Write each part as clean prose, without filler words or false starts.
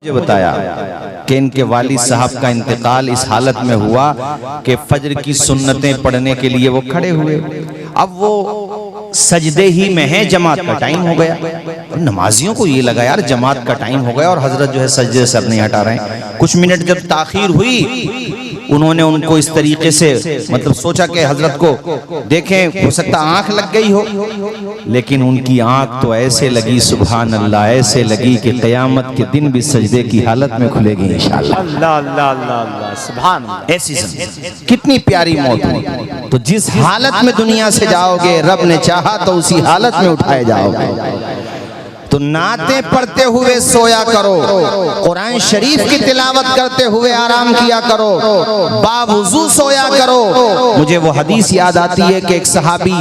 मुझे बताया कि इनके वालिद साहब का इंतकाल इस हालत में हुआ कि फजर की सुन्नतें पढ़ने के लिए वो खड़े हुए। अब वो सजदे ही में है, जमात का टाइम हो गया। और नमाजियों को ये लगा यार जमात का टाइम हो गया और हजरत जो है सजदे से सर नहीं हटा रहे हैं। कुछ मिनट जब ताखीर हुई उन्होंने उनको इस तरीके से मतलब सोचा कि हजरत को देखें, हो सकता आंख लग गई हो, लेकिन उनकी आंख तो ऐसे लगी सुभान अल्लाह, ऐसे लगी कि क़यामत के दिन भी सजदे की हालत में खुलेगी इंशाअल्लाह। अल्लाह अल्लाह अल्लाह अल्लाह सुभान अल्लाह। ऐसी कितनी प्यारी मौत हुई। तो जिस हालत में दुनिया से जाओगे रब ने चाहा तो उसी हालत में उठाए जाओगे। तो नाते पढ़ते हुए सोया करो, कुरान शरीफ की तिलावत करते हुए आराम किया करो, बावुजू सोया करो। मुझे वो हदीस याद आती है कि एक सहाबी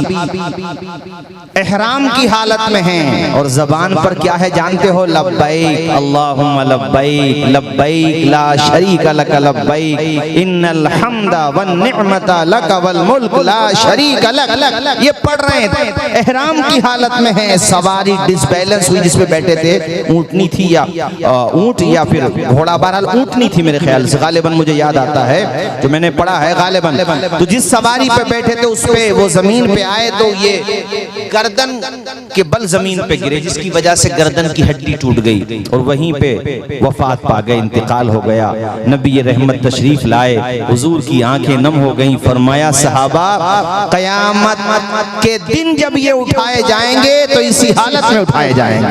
इहराम की हालत में हैं और जबान पर क्या है जानते हो? लब्बैक अल्लाहुम्मा लब्बैक लब्बैक ला शरीका लक लब्बैक इन्नल हम्दा वन निअमता लक वल मुल्क ला शरीका लक। ये पढ़ रहे हैं, इहराम की हालत में हैं। सवारी डिसबैलेंस जिसपे बैठे थे, ऊंटनी थी या ऊंट या फिर घोड़ा, बहरहाल ऊंटनी थी मेरे ख्याल से, गालिबन मुझे याद आता है जो मैंने पढ़ा है गालिबन। तो जिस सवारी पे बैठे थे उस पे वो जमीन पे आए तो ये गर्दन के बल जमीन पे गिरे, जिसकी वजह से गर्दन की हड्डी टूट गई और वहीं पे वफात पा गए, इंतकाल हो गया। नबी रहमत तशरीफ लाए, हुजूर की आंखें नम हो गईं। फरमाया सहाबा क़यामत के दिन जब ये उठाए जाएंगे तो इसी हालत में उठाए जाएंगे,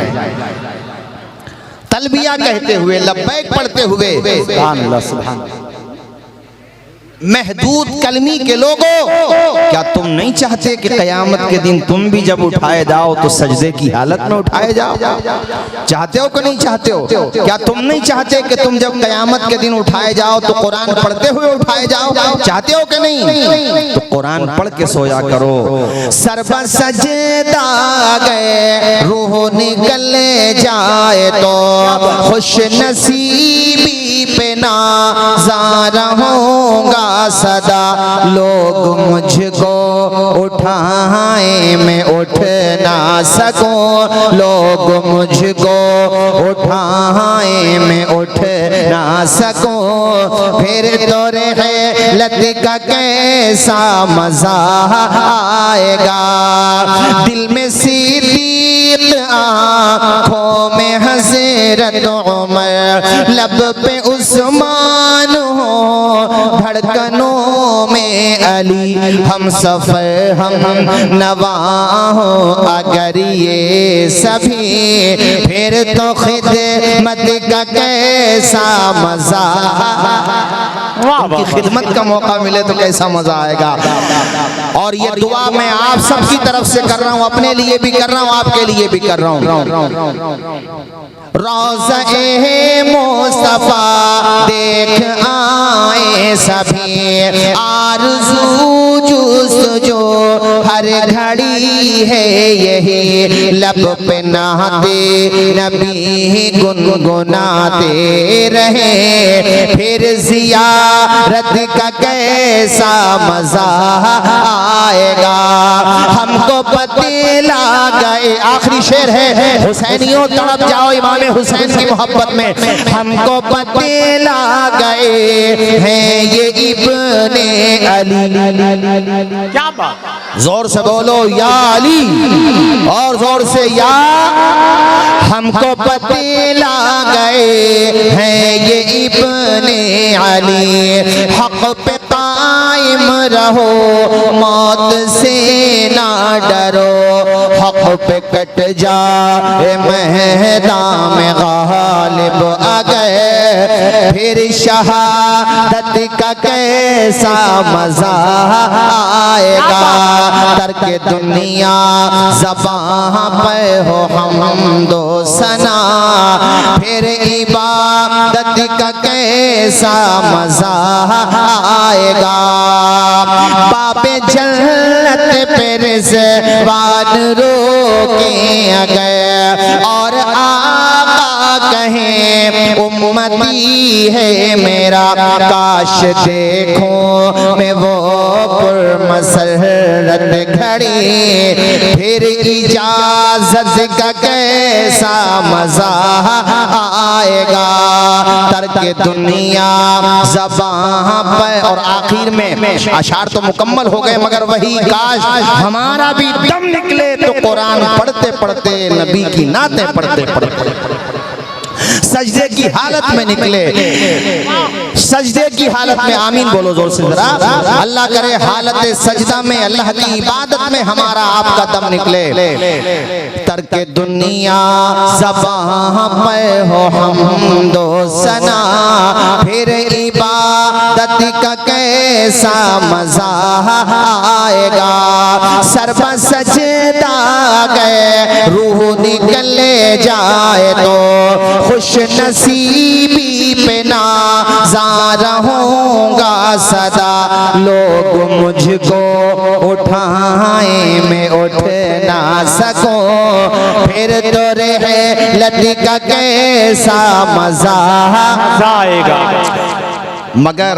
तलबिया कहते हुए, लब्बैक पढ़ते हुए। सुभान अल्लाह सुभान अल्लाह। महदूद कलमी के लोगों, क्या तुम नहीं चाहते कि क़यामत के दिन तुम भी जब उठाए जाओ तो सजदे की हालत में उठाए जाओ? चाहते हो कि नहीं चाहते हो? क्या तुम नहीं चाहते कि तुम जब क़यामत के दिन उठाए जाओ तो कुरान पढ़ते हुए उठाए जाओ? चाहते हो कि नहीं? तो कुरान पढ़ के सोया करो। सरबा सजदा गए रूह निकल जाए तो खुश नसीबी पे नाज़ार होगा सदा। लोग मुझको उठाए मैं उठ ना सकूं, लोग मुझको उठाए मैं उठ ना सकूं। फिर तो रहलत का कैसा मजा आएगा, दिल में सिद्दीक आँखों में हज़रत उमर, लब पे उस्मान हो धड़कनों में अली, हम सफर हम नवा हो अगर ये सभी, फिर तो खिदमत का कैसा मजा। उनकी खिदमत का मौका मिले तो कैसा मजा आएगा। और ये दुआ मैं आप सबकी तरफ से कर रहा हूँ, अपने लिए भी कर रहा हूँ, आपके लिए भी कर रहा हूँ। रोज़ा-ए मुस्तफा देख आए सभी, आरज़ू जुस्तजू हर घड़ी है यही, लब पे नहाते नबी गुनगुनाते रहे। फिर ज़ियारत का कैसा मज़ा आएगा, हमको पते लग गए। आखिरी शेर है, हुसैनियों तड़प जाओ इमाम हुसैन की मोहब्बत में, हमको पते लग गए हैं ये इब्ने अली। क्या बात, जोर से बोलो या अली, और जोर से या। हमको पते लग गए हैं ये इब्ने अली, हक पे कायम रहो मौत से ना डरो, हक पे कट जाए मैदान में गालिब आ गए। फिर शहादत का कैसा मजा आएगा, तरके दुनिया ज़बां पे हो हमदो सना, फिर इबादत का कैसा मजा आएगा। बाबे जन्नत पे रिज़वान रोके गए और आका कहें उम्म उम्मती है मेरा, काश देखूं मैं वो पुरमसरत घड़ी, फिर इजाजत का कैसा मजा आएगा, तर्क दुनिया ज़बां पर। और आखिर में अशार तो मुकम्मल हो गए, मगर वही काश हमारा भी दम निकले तो कुरान पढ़ते पढ़ते, नबी की नातें पढ़ते पढ़ते सजदे की हालत में निकले, सजदे की हालत में। आमीन बोलो जोर से जरा। अल्लाह करे हालत सजदा में, अल्लाह की इबादत में हमारा आपका दम निकले। तर्क दुनिया ज़बां पे हो हमदो सना, फिर इबादत का कैसा मजा आएगा, सर पर सजदा गए रूह निकल जाए तो, खुश नसीबी पे नाज़ार रहूंगा सदा, लोग मुझको उठाए मैं उठ ना सकूं, फिर तो रहे लती का कैसा मजा आएगा। मगर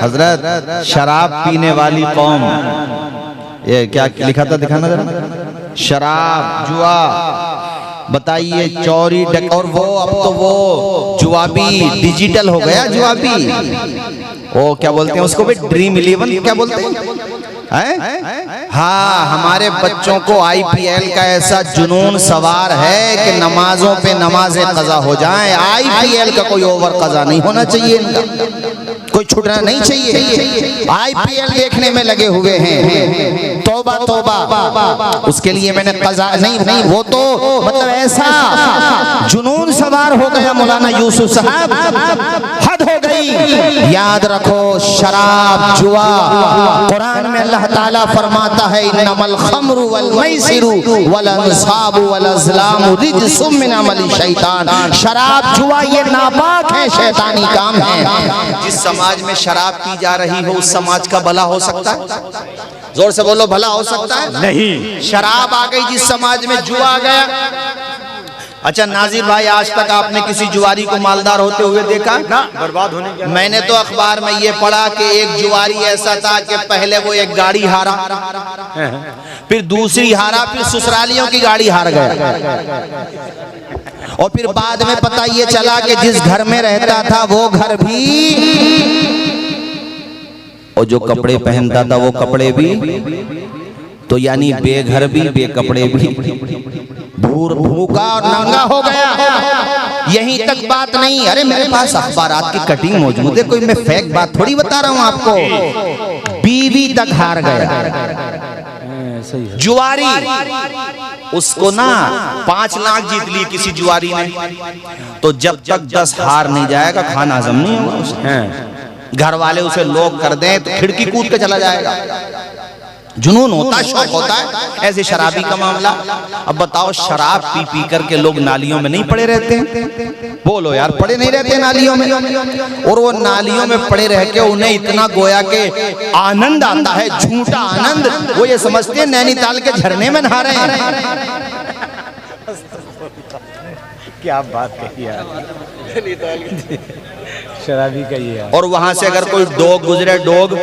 हजरत शराब पीने वाली कौम, ये क्या लिखा था दिखाना जरा, शराब जुआ, बताइए चोरी डक, और वो अब तो वो जुआबी डिजिटल हो गया, जुआबी वो क्या बोलते हैं उसको भी, ड्रीम 11 क्या बोलते हैं? हाँ, हमारे बच्चों को IPL का ऐसा जुनून सवार है कि नमाजों पे नमाजें कज़ा हो जाएं। IPL का कोई ओवर कज़ा नहीं होना चाहिए, इनका कोई छूटना नहीं चाहिए। IPL देखने में लगे हुए हैं, तौबा तौबा, उसके लिए मैंने कज़ा नहीं, वो तो मतलब ऐसा जुनून सवार हो गया मौलाना यूसुफ साहब, हद हो गई। याद रखो शराब जुआ, कुरान में अल्लाह ताला फरमाता है इन्नमल खम्रु वल मैसिरु वल अंसाबु वल अज़लामु रिज्सुम मिन अमलि शैतान। शराब जुआ ये नापाक है, शैतानी काम है। जिस समाज में शराब पी जा रही हो उस समाज का भला हो सकता है? जोर से बोलो, भला हो सकता है? नहीं। शराब आ गई जिस समाज में, जुआ आ गया। अच्छा नाजिर भाई, आज तक आपने किसी जुआरी को मालदार होते हुए देखा? ना, बर्बाद होने के। मैंने तो अखबार में ये पढ़ा कि एक जुआरी ऐसा था कि पहले वो एक गाड़ी हारा, फिर दूसरी हारा, फिर ससुरालियों की गाड़ी हार गया, और फिर बाद में पता ये चला कि जिस घर में रहता था वो घर भी, और जो कपड़े पहनता था वो कपड़े भी, तो यानी बेघर भी बेकपड़े भी, भूखा और नंगा हो गया। यहीं तक बात नहीं, अरे मेरे पास अखबारात की कटिंग मौजूद है, कोई मैं फेक बात थोड़ी बता रहा हूं आपको। बीवी तक हार गया जुआरी, उसको ना 5 लाख जीत ली किसी जुआरी ने, तो जब तक 10 हार नहीं जाएगा खाना हजम नहीं होगा। घर वाले उसे लोग कर दें तो खिड़की कूद के चला जाएगा। जुनून होता है, शौक होता है। ऐसे शराबी का मामला। अब बताओ, शराब पी पी करके लोग नालियों में नहीं पड़े रहते हैं? बोलो यार, पड़े नहीं रहते नालियों में? और वो नालियों में पड़े रह के उन्हें इतना गोया के आनंद आता है, झूठा आनंद, वो ये समझते हैं नैनीताल के झरने में नहा रहे हैं। क्या बात कही यार, शराबी का ही है। और वहां से अगर कोई डॉग गुजरे, डॉग,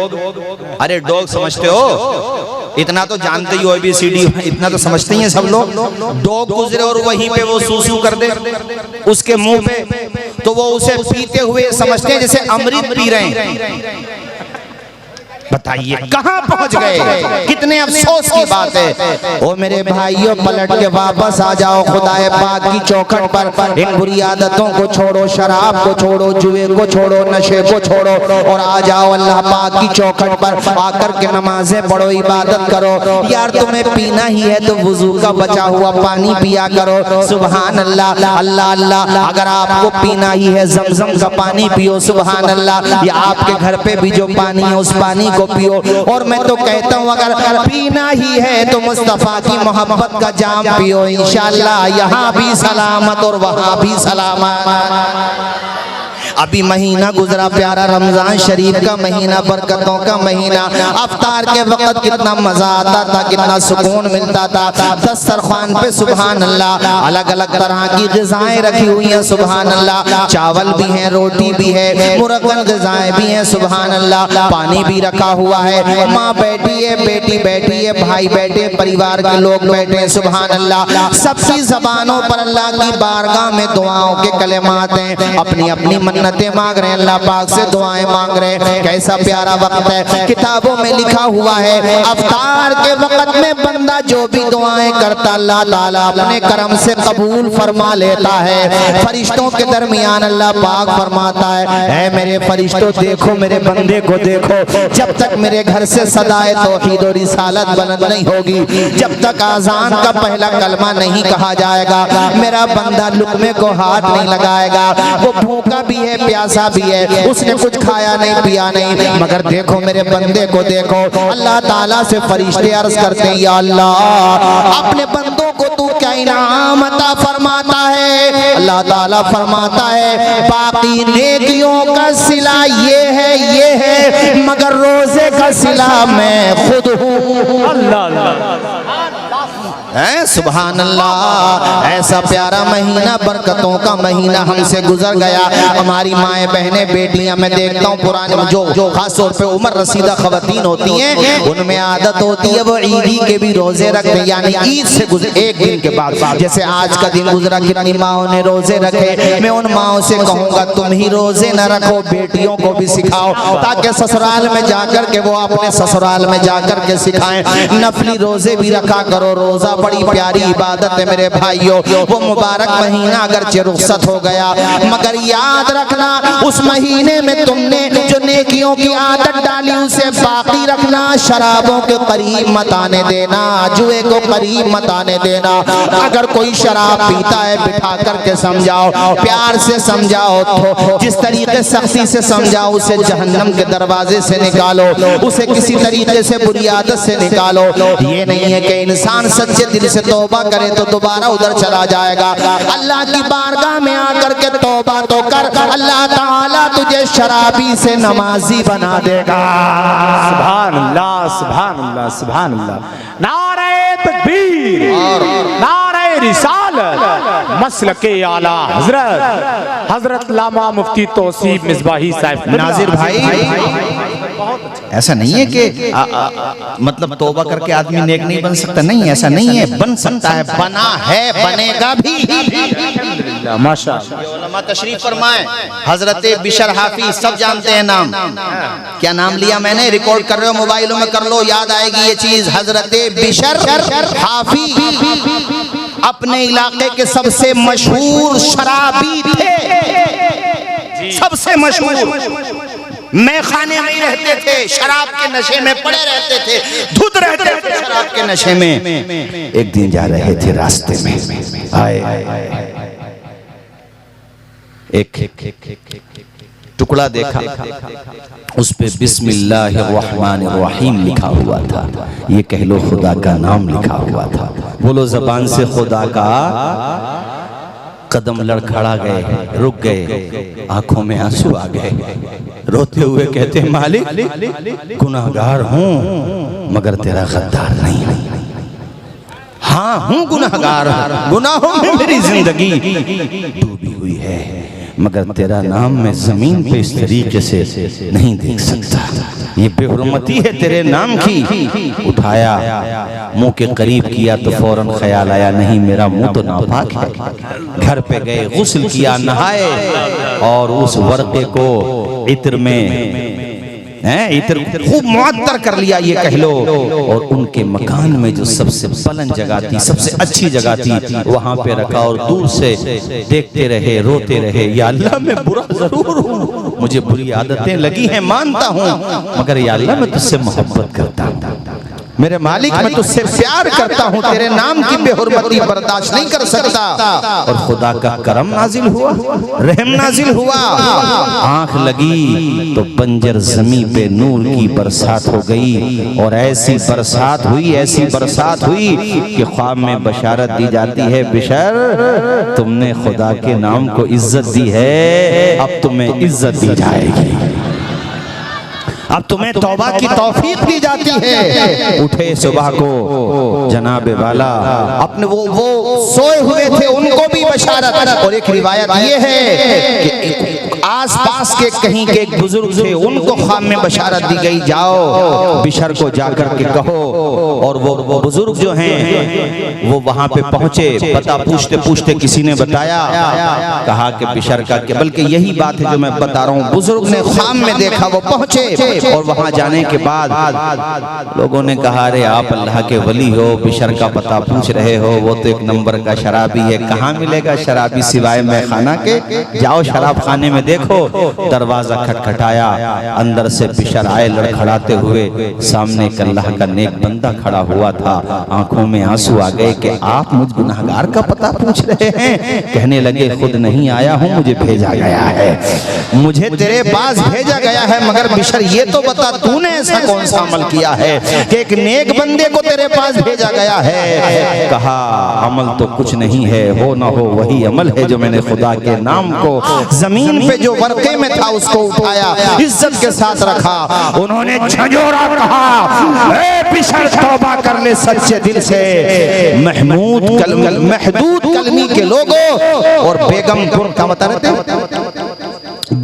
अरे डॉग समझते हो, इतना तो जानते ही हो, ABCD इतना तो समझते ही हैं सब लोग। डॉग गुजरे और वहीं पे वो सूसू कर दे उसके मुंह पे, तो वो उसे पीते हुए समझते हैं जैसे अमृत पी रहे हैं। बताइए कहां पहुंच गए, कितने अफसोस की बात है। ओ मेरे भाइयों, पलट के वापस आ जाओ खुदाए पाक की चौखट पर। इन बुरी आदतों को छोड़ो, शराब को छोड़ो, जुए को छोड़ो, नशे को छोड़ो, और आ जाओ अल्लाह पाक की चौखट पर। आकर के नमाजें पढ़ो, इबादत करो। यार तुम्हें पीना ही है तो वुजू का बचा हुआ पानी पिया करो। सुभान अल्लाह, अल्लाह अल्लाह। अगर आपको पीना ही है ज़मज़म का पानी पियो, सुभान अल्लाह। या आपके घर पे भी जो पानी है उस पानी को पियो। और मैं तो कहता हूँ अगर पीना ही है तो मुस्तफा की मोहब्बत का जाम पियो, इंशाअल्लाह यहाँ भी सलामत और वहाँ भी सलामत। अभी महीना गुजरा प्यारा रमजान शरीफ का महीना, बरकतों का महीना। अफ्तार के वक्त कितना मजा आता था, कितना सुकून मिलता था। दस्तरखान पे सुभान अल्लाह अलग अलग तरह की ग़िज़ाएं रखी हुई हैं सुभान अल्लाह। चावल भी है, रोटी भी है, मुरक्कन ग़िज़ाएं भी हैं सुभान अल्लाह। पानी भी रखा हुआ है, माँ बैठी है, बेटी बैठी है, भाई बैठे, परिवार के लोग बैठे हैं सुभान अल्लाह। सबकी ज़बानों पर अल्लाह की बारगाह में दुआओं के कलेमात हैं। अपनी अपनी मन्नतें मांग रहे हैं, अल्लाह पाक से दुआएं मांग रहे हैं। कैसा प्यारा वक्त है। किताबों में लिखा हुआ है अफ्तार के वक्त में बंदा जो भी दुआएं करता अल्लाह ताला अपने करम से कबूल फरमा लेता है। फरिश्तों के दरमियान अल्लाह पाक फरमाता है मेरे फरिश्तों देखो मेरे बंदे को देखो, जब तक मेरे घर से सदाए तौहीद और रिसालत बुलंद नहीं होगी, जब तक आज़ान का पहला कलमा नहीं कहा जाएगा, मेरा बंदा लुक़मे को हाथ नहीं लगाएगा। वो भूखा भी है, प्यासा भी है, उसने कुछ खाया नहीं पिया नहीं, मगर देखो मेरे बंदे को देखो। अल्लाह ताला से फरिश्ते अर्ज करते हैं या अल्लाह अपने बंदों को तू क्या इनाम अता फरमाता है। अल्लाह ताला फरमाता है बाकी नेकियों का सिला ये है मगर रोजे का सिला मैं खुद हूँ। अल्लाह है सुभान अल्लाह। ऐसा प्यारा महीना, बरकतों का महीना हमसे गुजर गया। हमारी माएँ बहनें बेटियां मैं देखता हूँ पुराने जो खास तौर पे उम्र रसीदा खवातीन होती हैं, उनमें आदत होती है वो ईदी के भी रोजे रखते हैं, यानी ईद से गुजर एक दिन के बाद। जैसे आज का दिन गुजरा, कितनी माओ ने रोजे रखे। मैं उन माओ से कहूँगा तुम ही रोजे न रखो, बेटियों को भी सिखाओ, ताकि ससुराल में जाकर के वो अपने ससुराल में जाकर के सिखाएं। नफली रोजे भी रखा करो। रोजा बड़ी प्यारी इबादत है मेरे भाइयों। वो मुबारक महीना अगरचे रुखसत हो गया, मगर याद रखना उस महीने में तुमने जो नेकियों की आदत डाली उसे बाकी रखना। शराबों के करीब मत आने देना, जुए को करीब मत आने देना। अगर कोई शराब पीता है बिठा करके समझाओ, प्यार से समझाओ, तो जिस तरीके सख्ती से समझाओ उसे जहन्नम के दरवाजे से निकालो, उसे किसी तरीके से बुरी आदत से निकालो। ये नहीं है कि इंसान सच्चे दिल से तौबा करे तो दोबारा उधर चला जाएगा। अल्लाह की बारगाह में आकर के तौबा तो कर, अल्लाह ताला तुझे शराबी से नमाजी बना देगा। सुभान अल्लाह, सुभान अल्लाह, सुभान अल्लाह। नारे तकबीर, नारे रिसालत, मसलके आला हजरत हजरत लामा मुफ्ती तौसीफ मिसबाही साहब। नाजिर भाई ऐसा नहीं है कि मतलब तौबा करके आदमी नेक नहीं बन सकता, नहीं ऐसा नहीं है, बन सकता है, बना है, बनेगा भी। माशाअल्लाह तशरीफ फरमाए। हजरत बिशर हाफिज सब जानते हैं नाम, क्या नाम लिया मैंने, रिकॉर्ड कर रहे हो मोबाइलों में कर लो, याद आएगी ये चीज। हजरत बिशर हाफिज अपने इलाके के सबसे मशहूर शराबी थे, सबसे मशहूर। मैखाने में ही रहते थे, शराब के नशे में पड़े रहते थे, धुत रहते थे शराब के नशे में। एक दिन जा रहे थे रास्ते में, आए एक टुकड़ा देखा, उस पे बिस्मिल्लाहिर्रहमानिर्रहीम लिखा हुआ था। ये कह लो खुदा का नाम लिखा हुआ था। बोलो जबान से खुदा का। कदम लड़खड़ा गए, रुक गए, आंखों में आंसू आ गए, रोते हुए कहते मालिक गुनाहगार हूँ मगर तेरा गद्दार नहीं। हाँ हूँ गुनाहगार, गुनाहों में मेरी जिंदगी डूबी हुई है, मगर तेरा नाम मैं जमीन पे इस तरीके से नहीं देख सकता। ये बेहुरमती है तेरे नाम की। उठाया, मुंह के करीब किया तो फौरन ख्याल आया नहीं मेरा मुंह तो नापाक है। घर पे गए, गुस्ल किया, नहाए और उस वर्क़े को इत्र में इत्र खूब मुअत्तर कर लिया ये कह लो, और उनके मकान में जो सबसे बुलंद जगह थी, सबसे अच्छी जगह थी, वहां पे रखा और दूर से देखते रहे, रोते रहे, या अल्लाह मैं बुरा जरूर हूँ, मुझे बुरी आदतें लगी हैं, मानता हूँ, मगर या अल्लाह मैं तुझसे मोहब्बत करता हूँ। मेरे मालिक मैं तुझसे प्यार करता हूँ, तेरे नाम की बेहुरमती बर्दाश्त नहीं कर सकता। और खुदा का करम नाजिल हुआ, रहम नाजिल हुआ, आंख लगी तो बंजर जमी पे नूर की बरसात हो गई। और ऐसी बरसात हुई, ऐसी बरसात हुई कि ख्वाब में बशारत दी जाती है, बिशर तुमने खुदा के नाम को इज्जत दी है, अब तुम्हें इज्जत दी जाएगी, अब तुम्हें तौबा की तौफीक दी जाती है। उठे सुबह को जनाबे वाला, अपने वो सोए हुए थे उनको भी बशारत। और एक रिवायत ये है कि आसपास के कहीं के एक बुजुर्ग थे, उनको ख्वाब में बशारत दी गई, जाओ बिशर को जाकर के कहो। और वो बुजुर्ग जो हैं वो वहां पे पहुंचे, पता पूछते पूछते किसी ने बताया, कहा कि बिशर का, बल्कि यही बात है जो मैं बता रहा हूँ, बुजुर्ग ने ख्वाब में देखा, वो पहुंचे और वहां जाने के बाद लोगों ने कहा, अरे आप अल्लाह के वली हो, बिशर का पता पूछ रहे हो, वो तो एक नंबर का शराबी है, कहाँ मिलेगा शराबी सिवाय में खाना के, जाओ शराब खाने में देखो। दरवाजा खटखटाया, अंदर से बिशर आए लड़खड़ाते हुए, सामने एक अल्लाह का नेक बंदा खड़ा हुआ था, आंखों में आंसू आ गए कि आप मुझ गुनहगार का पता पूछ रहे हैं। कहने लगे, खुद नहीं आया हूँ, मुझे भेजा गया है, मुझे तेरे पास भेजा गया है, मगर बिशर ये तो बता तूने ऐसा कौन सा अमल किया है कि एक नेक बंदे को तेरे पास भेजा गया है। कहा, अमल तो कुछ नहीं है, हो ना हो वही अमल है जो मैंने खुदा के नाम को जमीन पे जो वर्के में था उसको उठाया, इज्जत के साथ रखा। उन्होंने झंझोरा कहा, ए बिशर तौबा कर ले सच्चे दिल से। महदूद कलमी के लोगों और बेगमपुर का बता रहे थे,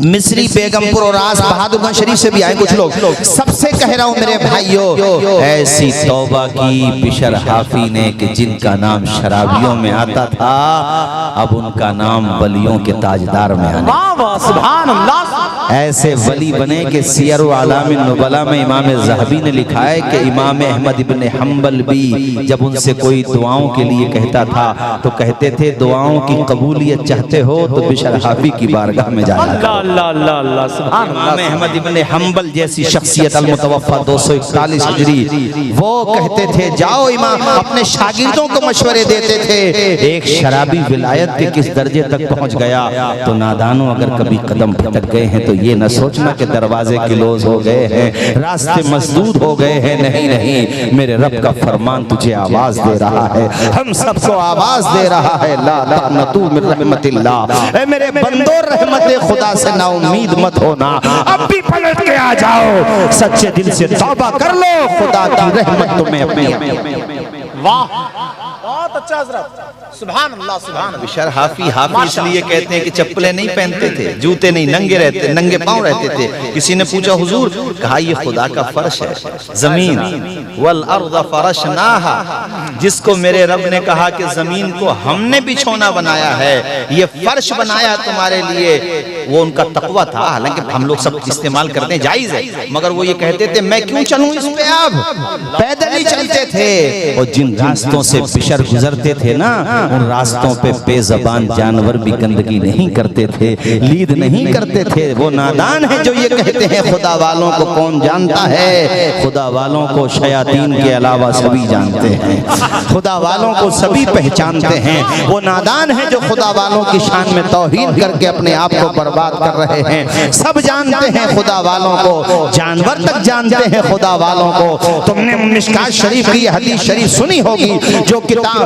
मिस्री बेगमपुर और आस बहादुरगंज शरीफ से भी आए कुछ लोग। सबसे कह रहा हूं मेरे भाइयों, ऐसी तौबा की बिशर हाफी ने कि जिनका नाम शराबियों में आता था, अब उनका नाम वलियों के ताजदार में आने, सुभान अल्लाह। ऐसे वली बने कि सियर व आलाम नुबला में इमाम ज़हबी ने लिखा है कि इमाम अहमद इब्न हम्बल भी जब उनसे कोई दुआओं के लिए कहता था तो कहते थे, दुआओं की कबूलियत चाहते हो तो बिशर हाफी की बारगाह में जाना। इमाम अहमद इब्न हम्बल जैसी शख्सियत अल-मुतवफ़्फ़ा 241 हिजरी, वो कहते थे, जाओ इमाम, अपने शागिर्दों को मशवरे देते थे। एक शराबी विलायत के किस दर्जे तक पहुंच गया तो नादानों अगर कभी कदम भटक गए हैं तो ये न सोचना कि दरवाजे क्लोज हो गए हैं, रास्ते मसदूद हो गए हैं, नहीं नहीं, मेरे रब का फरमान तुझे आवाज दे रहा है, हम सबको आवाज दे रहा है, ला तक़नतू मिन रहमतिल्लाह, ए मेरे बंदो रहमत खुदा से ना उम्मीद मत होना, अब भी पलट के आ जाओ, सच्चे दिल से तौबा कर लो, खुदा की रहमत तुम्हें अपनी। वाह, बहुत अच्छा हज़रत, सुभान अल्लाह, सुभान अल्लाह। बिशर हाफी इसलिए कहते हैं कि चप्पलें नहीं पहनते थे, जूते नहीं, नंगे रहते, नंगे पांव रहते थे। किसी ने पूछा, हुजूर, कहा ये खुदा का फर्श है, जमीन, वल अर्द फरशनाहा, जिसको मेरे रब ने कहा कि जमीन को हमने बिछौना बनाया है, ये फर्श बनाया तुम्हारे लिए, वो उनका तकवा था। हालांकि हम लोग सब इस्तेमाल करते हैं, जायज है, मगर वो ये कहते थे, मैं क्यों चलूं इस पे, अब पैदल ही चलते थे। और जिन रास्तों से बिशर गुजरते थे ना, उन रास्तों पे बेज़बान जानवर भी गंदगी नहीं करते थे, लीद नहीं करते थे। वो नादान है जो ये कहते हैं खुदा वालों को कौन जानता है, खुदा वालों को शयातीन के अलावा सभी जानते हैं, खुदा वालों को सभी पहचानते हैं। वो नादान है जो खुदा वालों की शान में तौहीन करके अपने आप को बर्बाद कर रहे हैं। सब जानते हैं खुदा वालों को, जानवर तक जानते हैं खुदा वालों को। तुमने मिशकात शरीफ की हदीस शरीफ सुनी होगी, जो किताब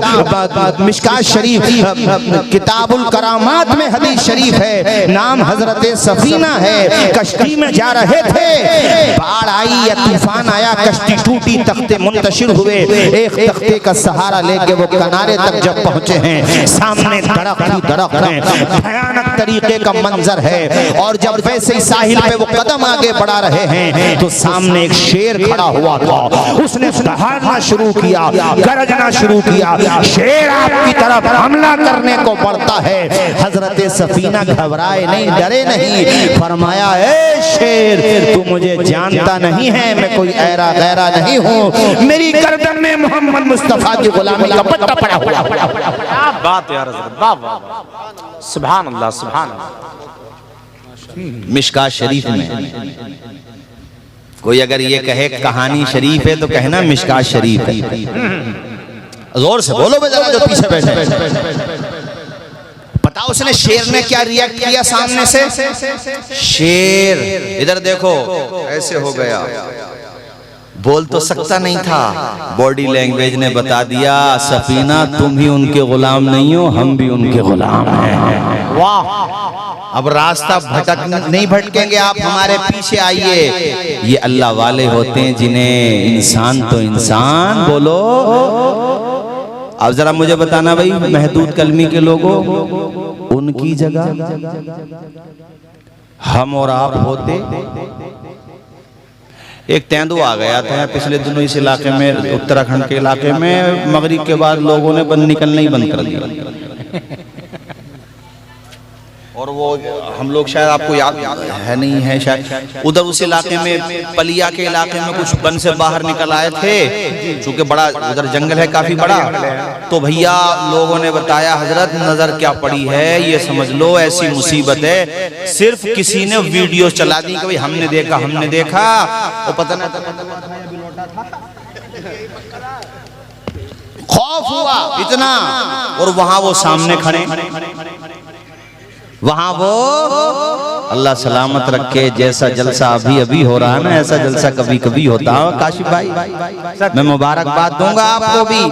मिशकात शरीफ किताबुल करामात में हदीस शरीफ है, नाम हजरत सफीना है। कश्ती में जा रहे थे, बाढ़ आई या तूफान आया, कश्ती टूटी, तख्ते मुंतशिर हुए, एक तख्ते का सहारा लेके वो किनारे तक जब पहुंचे हैं, सामने दरख्त ही दरख्त है, भयानक तरीके का मंजर है। और जब वैसे ही साहिल पे वो कदम आगे बढ़ा रहे हैं तो सामने एक शेर खड़ा हुआ था, उसने दहाड़ना शुरू किया, गरजना शुरू किया, शेर आपकी तरफ हमला करने को बढ़ता है। हजरत सफीना घबराए नहीं, डरे नहीं, फरमाया, ए शेर, तू मुझे जानता नहीं है, मैं कोई ऐरा गैरा नहीं हूँ, मेरी गर्दन में मोहम्मद मुस्तफा की गुलामी का पट्टा पड़ा हुआ। क्या बात है यार, वाह वाह, सुभान अल्लाह, सुभान अल्लाह। मिशकात शरीफ में कोई अगर ये कहे कहानी शरीफ है तो कहना मिशकात शरीफ है। जोर से बोलो बेटा जो पीछे बैठे। पता उसने शेर ने क्या रिएक्ट किया सामने से? शेर इधर देखो ऐसे हो गया, बोल तो सकता नहीं था, बॉडी लैंग्वेज ने बता दिया सफीना तुम ही उनके गुलाम नहीं हो, हम भी उनके गुलाम हैं। वाह, अब रास्ता भटक नहीं भटकेंगे आप, हमारे पीछे आइए। ये अल्लाह वाले होते हैं जिन्हें इंसान तो इंसान बोलो। अब जरा मुझे बताना भाई, महदूद कलमी के लोगों, उनकी जगह हम और आप होते। एक तेंदुआ आ गया था पिछले दिनों इस इलाके में, उत्तराखंड के इलाके में। मगरिब के बाद लोगों ने निकलना ही बंद कर दिया और वो हम लोग शायद आपको याद है नहीं है शायद, उधर उस इलाके में पलिया के इलाके में कुछ वन से बाहर निकल आए थे, चूंकि बड़ा उधर जंगल है काफी बड़ा। तो भैया लोगों ने बताया हजरत नजर क्या पड़ी है, ये समझ लो ऐसी मुसीबत है। सिर्फ किसी ने वीडियो चला दी कि भाई हमने देखा, वो पता नहीं खौफ हुआ इतना। और वहां वो सामने खड़े, वहां वो अल्लाह सलामत रखे, जैसा जलसा अभी अभी हो रहा है ना ऐसा जलसा कभी कभी होता है। काशिफ भाई मैं मुबारकबाद दूंगा आपको भी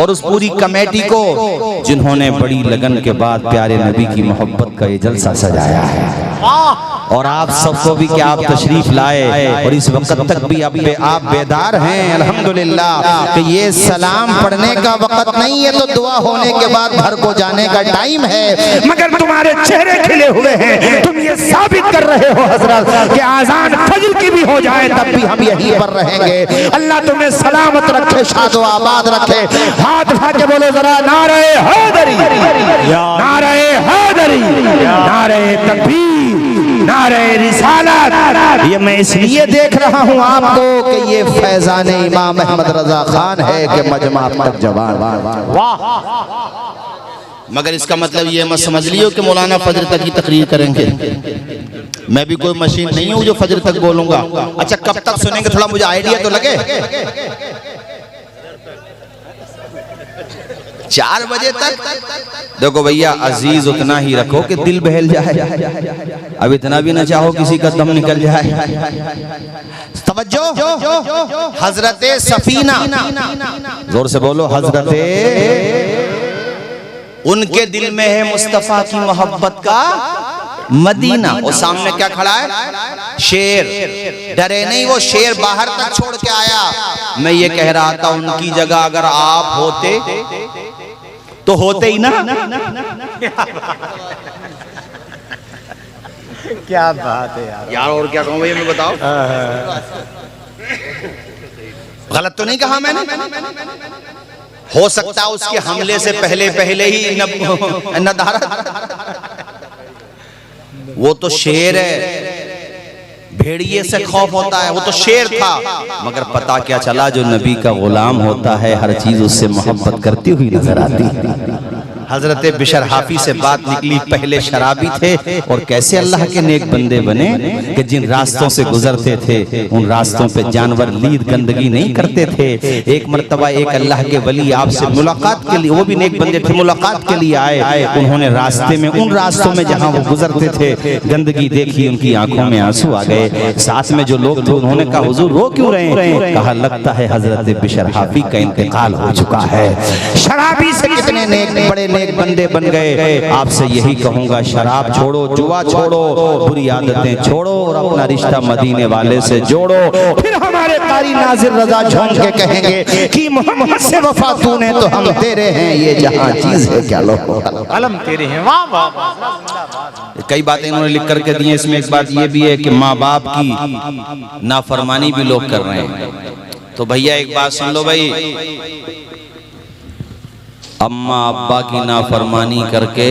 और उस पूरी कमेटी को जिन्होंने बड़ी लगन के बाद प्यारे नबी की मोहब्बत का ये जलसा सजाया है। और आप सबको भी कि आप तशरीफ लाए और इस वक्त तक भी आप बेदार हैं अल्हम्दुलिल्लाह। कि ये सलाम पढ़ने का वक्त नहीं है तो दुआ होने के बाद घर को जाने का टाइम है, मगर तुम्हारे चेहरे खिले हुए हैं, तुम ये साबित कर रहे हो हजरत कि आजान फजर की भी हो जाए तब भी हम यहीं पर रहेंगे। अल्लाह तुम्हें सलामत रखे, शादो आबाद रखे। हाथ उठा के बोलो जरा नारे हैदरी, नारे हैदरी, नारे तकबीर, नारे रिसालत। ये मैं इसलिए देख रहा हूँ आपको कि ये फैजान इमाम अहमद रजा खान है कि मजमा पर जवान। वाह, मगर इसका मतलब ये मत समझ लियो कि मौलाना फजर तक ही तकरीर करेंगे। मैं भी कोई मशीन नहीं हूँ जो फजर तक बोलूंगा। अच्छा कब तक सुनेंगे, थोड़ा मुझे आइडिया तो लगे। 4 बजे तक। देखो भैया अजीज उतना ही रखो कि दिल बहल जाए, अब इतना भी ना चाहो किसी का दम निकल जाए। तवज्जो, हजरते सफीना, जोर से बोलो हजरते, उनके दिल में है मुस्तफा की मोहब्बत का मदीना। और सामने क्या खड़ा है? शेर। डरे नहीं, वो शेर बाहर तक छोड़ के आया। मैं ये कह रहा था उनकी जगह अगर आप होते तो होते ही ना। क्या बात है यार और क्या कहूँ भैया मैं बताओ, गलत तो नहीं कहा मैंने? हो सकता है उसके हमले से पहले ही नदारत। वो तो शेर है, भेड़िए से खौफ होता है, वो तो शेर था। मगर पता क्या चला, जो नबी का गुलाम होता है हर चीज उससे मोहब्बत करती हुई नजर आती है। हजरत बिशर हाफी से बात निकली, पहले शराबी थे और कैसे अल्लाह के नेक बंदे बने कि जिन रास्तों से गुजरते थे उन रास्तों पे जानवर लीद गंदगी नहीं करते थे। एक मर्तबा एक अल्लाह के वली आपसे मुलाकात के लिए, वो भी नेक बंदे थे, मुलाकात के लिए आए। उन्होंने रास्ते में, उन रास्तों में जहाँ वो गुजरते थे गंदगी देखी, उनकी आंखों में आंसू आ गए। साथ में जो लोग थे उन्होंने कहा हुजूर रो क्यों रहे हैं? कहा लगता है हजरत बिशर हाफी का इंतकाल हो चुका है। शराबी से कितने नेक बड़े नेक बंदे बन गए। आपसे यही कहूंगा, शराब छोड़ो, जुआ छोड़ो, बुरी आदतें छोड़ो और अपना रिश्ता मदीने वाले से जोड़ो। फिर हमारे कारी नाज़िर रजा झूम के कहेंगे कि मोहम्मद से वफा तूने तो हम तेरे हैं, ये जहां चीज है क्या लो कलम तेरे हैं। वाह वाह। कई बातें इन्होंने लिख करके दी हैं। इसमें एक बात ये भी है कि माँ बाप की नाफरमानी भी लोग कर रहे हैं। तो भैया एक बात सुन लो भाई, अम्मा अब्बा की नाफरमानी करके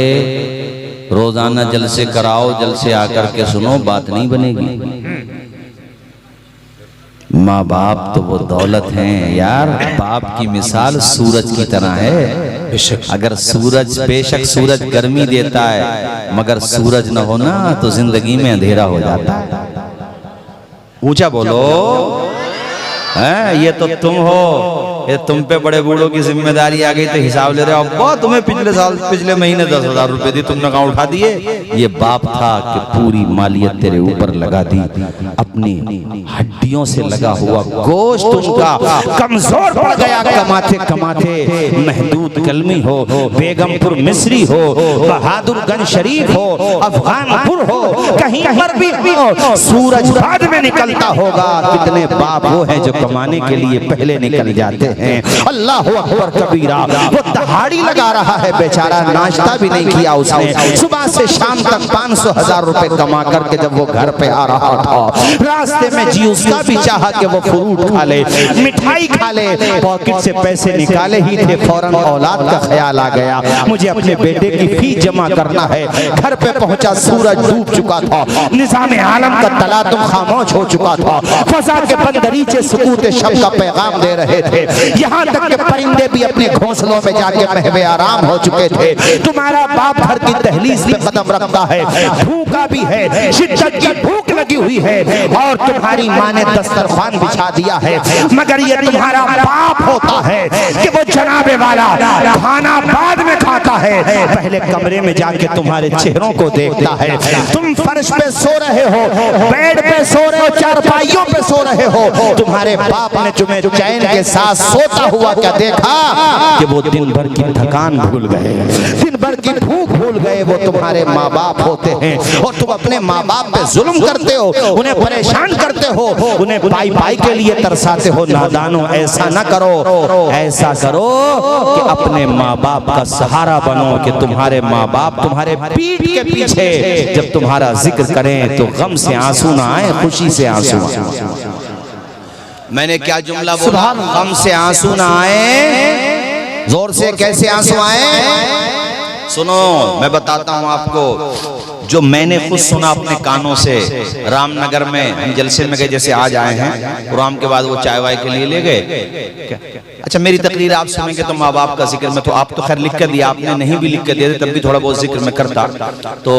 रोजाना जलसे कराओ, जलसे आकर के सुनो, बात नहीं बनेगी। माँ बाप तो वो दौलत हैं यार। बाप की मिसाल सूरज की तरह है। अगर सूरज, बेशक सूरज गर्मी देता है, मगर सूरज न होना तो जिंदगी में अंधेरा हो जाता है। ऊंचा बोलो। ये तो तुम हो, ये तुम पे बड़े बूढ़ों की जिम्मेदारी आ गई तो हिसाब ले रहे हो। अब्बा तुम्हें पिछले महीने 10,000 रुपए दी, तुमने कहाँ उठा दिए? ये बाप था कि पूरी मालियत तेरे ऊपर लगा दी, अपनी हड्डियों से लगा हुआ गोश्त उनका कमजोर पड़ गया। कमाते कमाते महदूद कलमी हो, बेगमपुर मिस्री हो, बहादुरगंज शरीफ हो, अफगानपुर हो, कहीं पर भी हो, सूरज बाद में निकलता होगा। कितने बाप वो हैं जो कमाने के लिए पहले निकल जाते हैं। अल्लाह अकबर कबीरा। वो दहाड़ी लगा रहा है बेचारा, नाश्ता भी नहीं किया उसने। सुबह से शाम तक 500,000 रुपए कमा करके जब वो घर पे आ रहा था, रास्ते में जी उसका भी चाहा कि वो फ्रूट खा ले, मिठाई खा ले। पॉकेट से पैसे निकाले ही थे, फौरन औलाद का ख्याल आ गया, मुझे अपने बेटे की फीस जमा करना है। घर पे पहुंचा, सूरज डूब चुका था, निजाम आलम का तलातुम खामोश हो चुका था। फजा के बंदरीचे सुकूत शब का पैगाम दे रहे थे। यहाँ तक के परिंदे भी अपने घोंसलों में जाके महवे आराम हो चुके थे। तुम्हारा बाप घर की दहलीज पे कदम रखता है, भूखा भी है, शिद्दत की भूख लगी हुई है, और तुम्हारी माँ ने दस्तरखान बिछा दिया है। मगर ये तुम्हारा बाप होता है कि वो जनाबे वाला खाना बाद में खाता है, पहले कमरे में जाके तुम्हारे चेहरों को देखता है। तुम फर्श पे सो रहे हो, बेड पे सो रहे हो, चारपाइयों पे सो रहे हो, तुम्हारे बाप ने तुम्हें चैन के साथ सोता हुआ क्या देखा कि वो दिन भर की थकान भूल गए, दिन भर की भूख भूल गए। वो तुम्हारे माँ बाप होते हैं और तुम अपने माँ बाप पे जुल्म करते हो, उन्हें परेशान करते हो, उन्हें पाई पाई के लिए तरसाते हो। नादानो ऐसा ना करो, ऐसा करो कि अपने माँ बाप का सहारा बनो, कि तुम्हारे माँ बाप तुम्हारे पीठ के पीछे जब तुम्हारा जिक्र करें तो गम से आंसू ना आए, खुशी से आंसू आए। मैंने क्या जुमला बोला? गम से आंसू ना आए, जोर से कैसे आंसू आए? सुनो, मैं बताता हूं आपको, जो मैंने खुद सुना अपने कानों से। रामनगर में हम जलसे में गए, जैसे आज आए हैं, प्रोग्राम के बाद वो चाय वाय के लिए ले गए। अच्छा, मेरी तकरीर आप सुनेंगे तो माँ बाप का जिक्र में, तो आप तो खैर लिख कर दिया, आपने नहीं भी लिख कर दिया तब भी थोड़ा बहुत जिक्र में करता। तो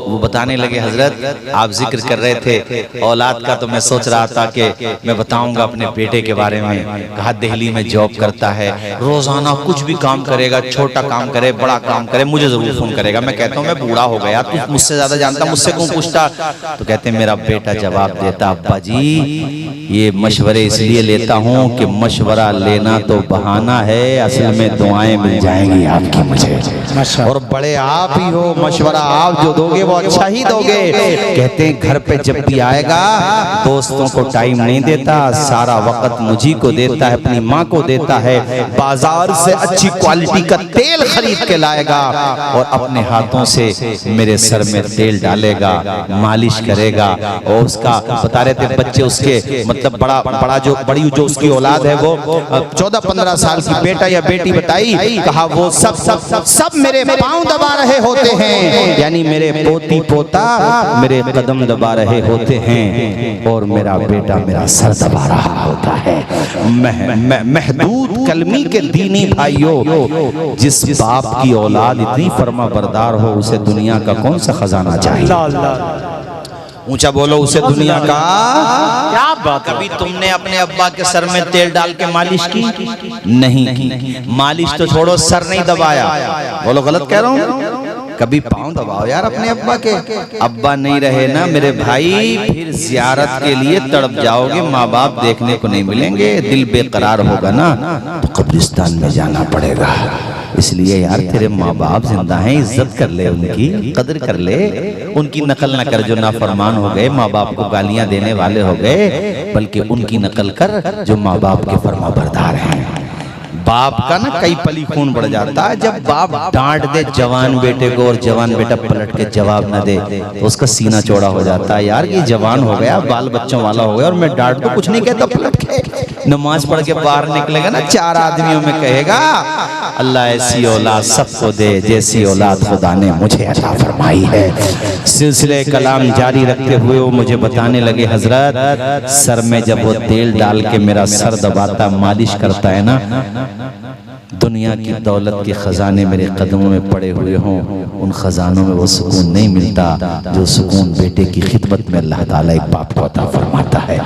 वो बताने लगे, हजरत आप जिक्र कर रहे थे औलाद का, तो मैं सोच रहा था कि मैं बताऊंगा अपने बेटे के बारे में। कहा दिल्ली में जॉब करता है, रोजाना कुछ भी काम करेगा, छोटा काम करे बड़ा काम करे, मुझे जरूर फोन करेगा। मैं कहता हूँ मैं बूढ़ा हो गया, तू मुझसे ज्यादा जानता, मुझसे क्यों पूछता? तो कहते मेरा बेटा जवाब देता, अब्बा जी ये मशवरे इसलिए लेता हूँ कि मशवरा लेना तो बहाना है, असल में दुआएं मिल जाएंगी आपकी मुझे, और बड़े आप ही हो, मशवरा आप जो दोगे वो अच्छा ही दोगे। कहते हैं घर पे जब भी आएगा दोस्तों को टाइम नहीं देता, सारा वक्त मुझी को देता है, अपनी माँ को देता है। बाजार से अच्छी क्वालिटी का तेल खरीद के लाएगा और अपने हाथों से मेरे सर में तेल डालेगा, मालिश करेगा। और उसका बता रहे थे बच्चे उसके, मतलब बड़ी जो उसकी औलाद है वो 14-15 साल की, बेटा या बेटी बताई, कहा वो सब मेरे पांव दबा रहे होते हैं, यानी मेरे पोती पोता मेरे कदम दबा रहे होते हैं, और मेरा बेटा मेरा सर दबा रहा होता है। महदूद कलमी के दीनी भाइयों, जिस बाप की औलाद इतनी फर्मा बरदार हो, उसे दुनिया का कौन सा खजाना चाहिए? ऊंचा बोलो, उसे दुनिया का क्या बात। कभी तुमने अपने अब्बा के सर में तेल डाल के मालिश की? नहीं की। मालिश तो छोड़ो, सर नहीं दबाया। बोलो गलत कह रहा हूँ? कभी पाँव दबाओ यार अपने अब्बा के। अब्बा नहीं रहे ना मेरे भाई, फिर जियारत के लिए तड़प जाओगे, माँ बाप देखने को नहीं मिलेंगे, दिल बेकरार होगा ना, तो कब्रिस्तान में जाना पड़ेगा। इसलिए यार तेरे माँ बाप जिंदा हैं, इज्जत कर ले, उनकी कदर कर ले, उनकी नकल न कर जो नाफरमान हो गए, माँ बाप को गालियां देने वाले हो गए, बल्कि उनकी नकल कर जो माँ बाप के फर्मा बरदार हैं। बाप का ना कई पली खून बढ़ जाता है, जब बाप डांट दे जवान बेटे को और जवान बेटा पलट के जवाब न दे तो उसका सीना चौड़ा हो जाता है। यार ये जवान हो गया, बाल बच्चों वाला हो गया, और मैं डांट तो कुछ नहीं कहता, पलट के नमाज पढ़ के बाहर निकलेगा ना, 4 आदमियों में कहेगा अल्लाह ऐसी औलाद सबको दे जैसी औलाद खुदा ने मुझे अता फरमाई है। सिलसिले कलाम जारी रखते हुए वो मुझे बताने लगे, हजरत सर में जब वो तेल डाल के मेरा सर दबाता, मालिश करता है ना, दुनिया की दौलत के खजाने मेरे कदमों में पड़े हुए हों, उन खजानों में वो सुकून नहीं मिलता जो सुकून बेटे की खिदमत में अल्लाह ताला एक बाप को अता फरमाता है,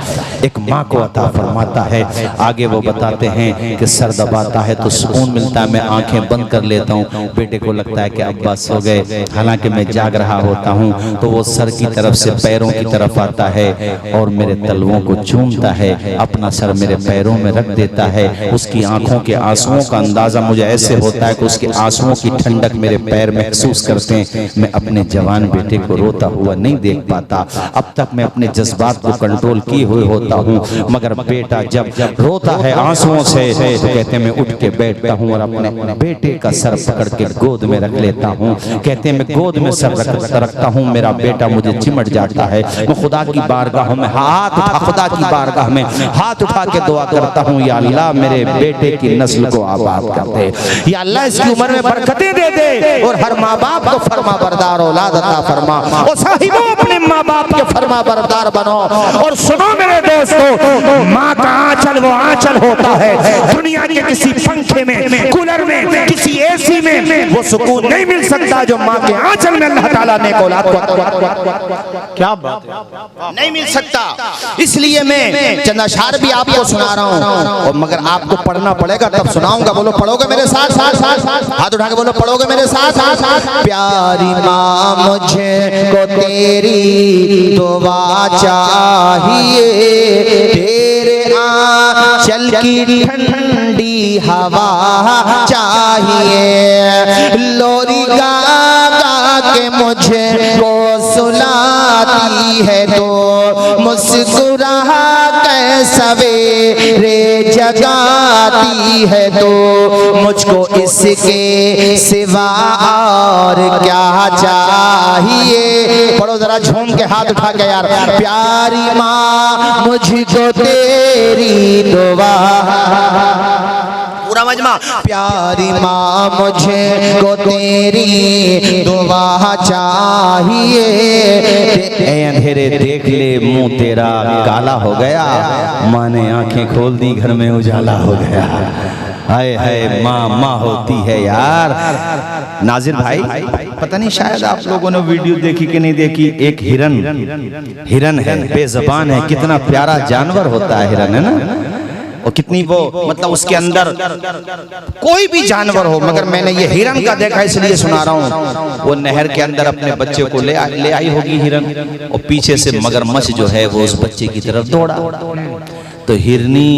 एक माँ को अता फरमाता है। आगे वो बताते हैं कि सर दबाता है तो सुकून मिलता है, मैं आंखें बंद कर लेता हूँ, बेटे को लगता है कि अब्बा सो गए, हालांकि मैं जाग रहा होता हूँ, तो वो सर की तरफ से पैरों की तरफ आता है और मेरे तलवों को चूमता है, अपना सर मेरे पैरों में रख देता है। उसकी आंखों के आंसुओं का अंदाजा मुझे ऐसे होता है कि उसके आंसुओं की ठंडक मेरे पैर महसूस करते हैं। मैं अपने जवान बेटे को रोता हुआ नहीं देख पाता, अब तक मैं अपने जज्बात को कंट्रोल किए हुए होता हूँ, मगर बेटा जब रोता है आंसुओं से तो कहते मैं उठ के बैठता हूँ और अपने बेटे का सर पकड़ के गोद में रख लेता हूँ। कहते मैं गोद में सर रखता हूँ, मेरा बेटा मुझे चिमट जाता है, मैं खुदा की बारगाह में खुदा की बारगाह में हाथ उठा के दुआ करता हूँ, या अल्लाह मेरे बेटे की नस्ल को आबाद कर दे, या अल्लाह इसकी उम्र में बरकतें दे दे और हर माँ बाप को फरमा बरदार औलाद अता फरमा। और साहिबों अपने माँ बाप के फरमा बरदार बनो। और सुनो मेरे दोस्तों, माँ का आंचल वो आंचल होता है, दुनिया के किसी पंखे में, कूलर में, किसी एसी में वो सुकून नहीं मिल सकता जो माँ के आंचल में अल्लाह ताला ने औलाद को क्या बात है, नहीं मिल सकता। इसलिए मैं चंद अशआर भी आपको सुना रहा हूँ, और मगर आपको पढ़ना पड़ेगा तब सुनाऊंगा। बोलो पढ़ोगे मेरे साथ? हाथ उठा के बोलो पढ़ोगे मेरे साथ? प्यारी माँ मुझे को तेरी दुआ चाहिए, तेरे आंचल की ठंडी हवा चाहिए, लोरी गा के मुझे को सुलाती है तो मुस्कुरा के सवेरे जगाती है तो मुझको इसके सिवा और क्या चाहिए। पढ़ो जरा झूम के हाथ उठा के यार। प्यारी माँ मुझको तेरी दुआ, पूरा मजमा। प्यारी माँ मुझे को तेरी दुआ चाहिए, ए अंधेरे देख ले मुंह तेरा काला हो गया, माँ ने आंखें खोल दी घर में उजाला हो गया। हाय हाय माँ माँ होती है यार। नाजिर भाई, पता नहीं शायद आप लोगों ने वीडियो देखी कि नहीं देखी, एक हिरन है, बेज़बान है, कितना प्यारा जानवर होता है हिरन, है ना। और कितनी वो मतलब उसके अंदर कोई भी जानवर हो, मगर मैंने ये हिरन का देखा इसलिए सुना रहा हूँ। वो नहर के अंदर अपने बच्चे को ले आई होगी हिरन, और पीछे से मगरमच्छ जो है वो उस बच्चे की तरफ दौड़ा, तो हिरनी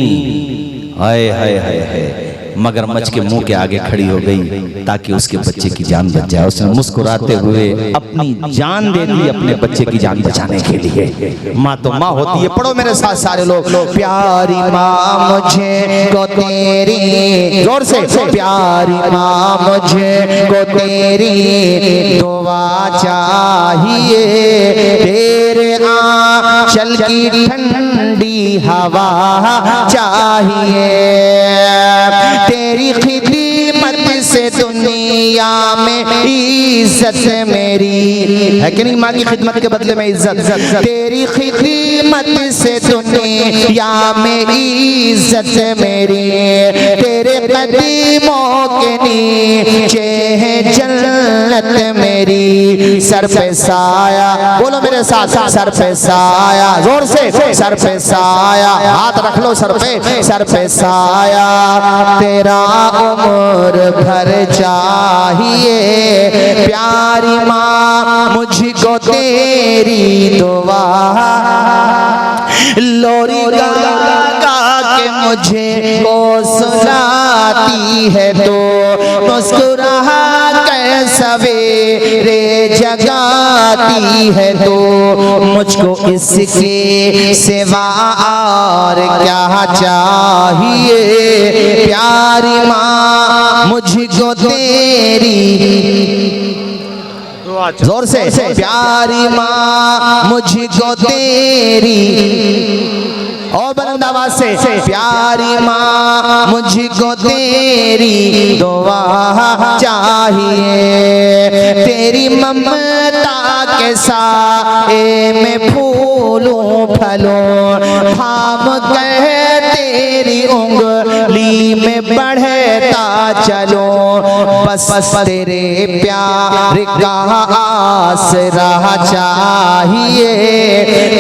हाय हाय हाय हाय मगरमच्छ के मुंह के आगे खड़ी हो गई ताकि उसके बच्चे की जान बच जाए। उसने मुस्कुराते हुए अपनी जान दे दी अपने बच्चे की जान बचाने के लिए। माँ तो माँ होती है। पढ़ो मेरे साथ सारे लोग। प्यारी माँ मुझे को तेरी, जोर से, प्यारी माँ मुझे को तेरी दुआ चाहिए, तेरे आंचल की ठंडी हवा चाहिए, तेरी खिदमत से दुनिया में इज्जत मेरी है कि नहीं। माँ की खिदमत के बदले में इज्जत, तेरी खिदमत से दुनिया में इज्जत मेरी, तेरे कदमों के नीचे है जन्नत मेरी, सर पे साया, बोलो मेरे साथ, सर पे साया, जोर से, सर पे साया, हाथ रख लो सर पे साया, तेरा उम्र भर चाहिए, प्यारी माँ मुझको तेरी दुआ, लोरी गा के मुझे को सुनाती है तो मुस्कुरा के सवेरे जगाती है तो मुझको इसके सिवा और क्या चाहिए, प्यारी माँ मुझको तेरी, जोर से, प्यारी माँ मुझको तेरी, और बुलंद आवाज से, प्यारी माँ मुझको तेरी दुआ चाहिए, तेरी ममता के साए में फूलों फलों थाम कर तेरी उंगली में बढ़ता चलो, बस तेरे प्यार का आसरा चाहिए।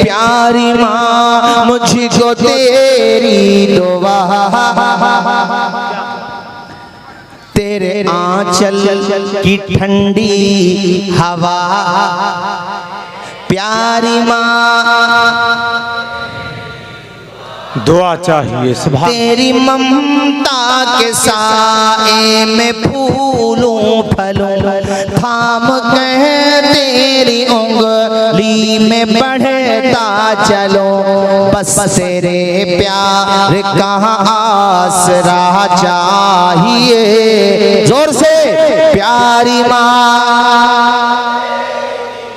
प्यारी माँ मुझको तेरी दुआ, तेरे आंचल की ठंडी हवा, प्यारी माँ दुआ चाहिए सुभान। तेरी ममता के साए में फूलों फलों, थाम कह तेरी उंगली में बढ़ता चलो, बस तेरे प्यार का आसरा चाहिए। जोर से प्यारी माँ।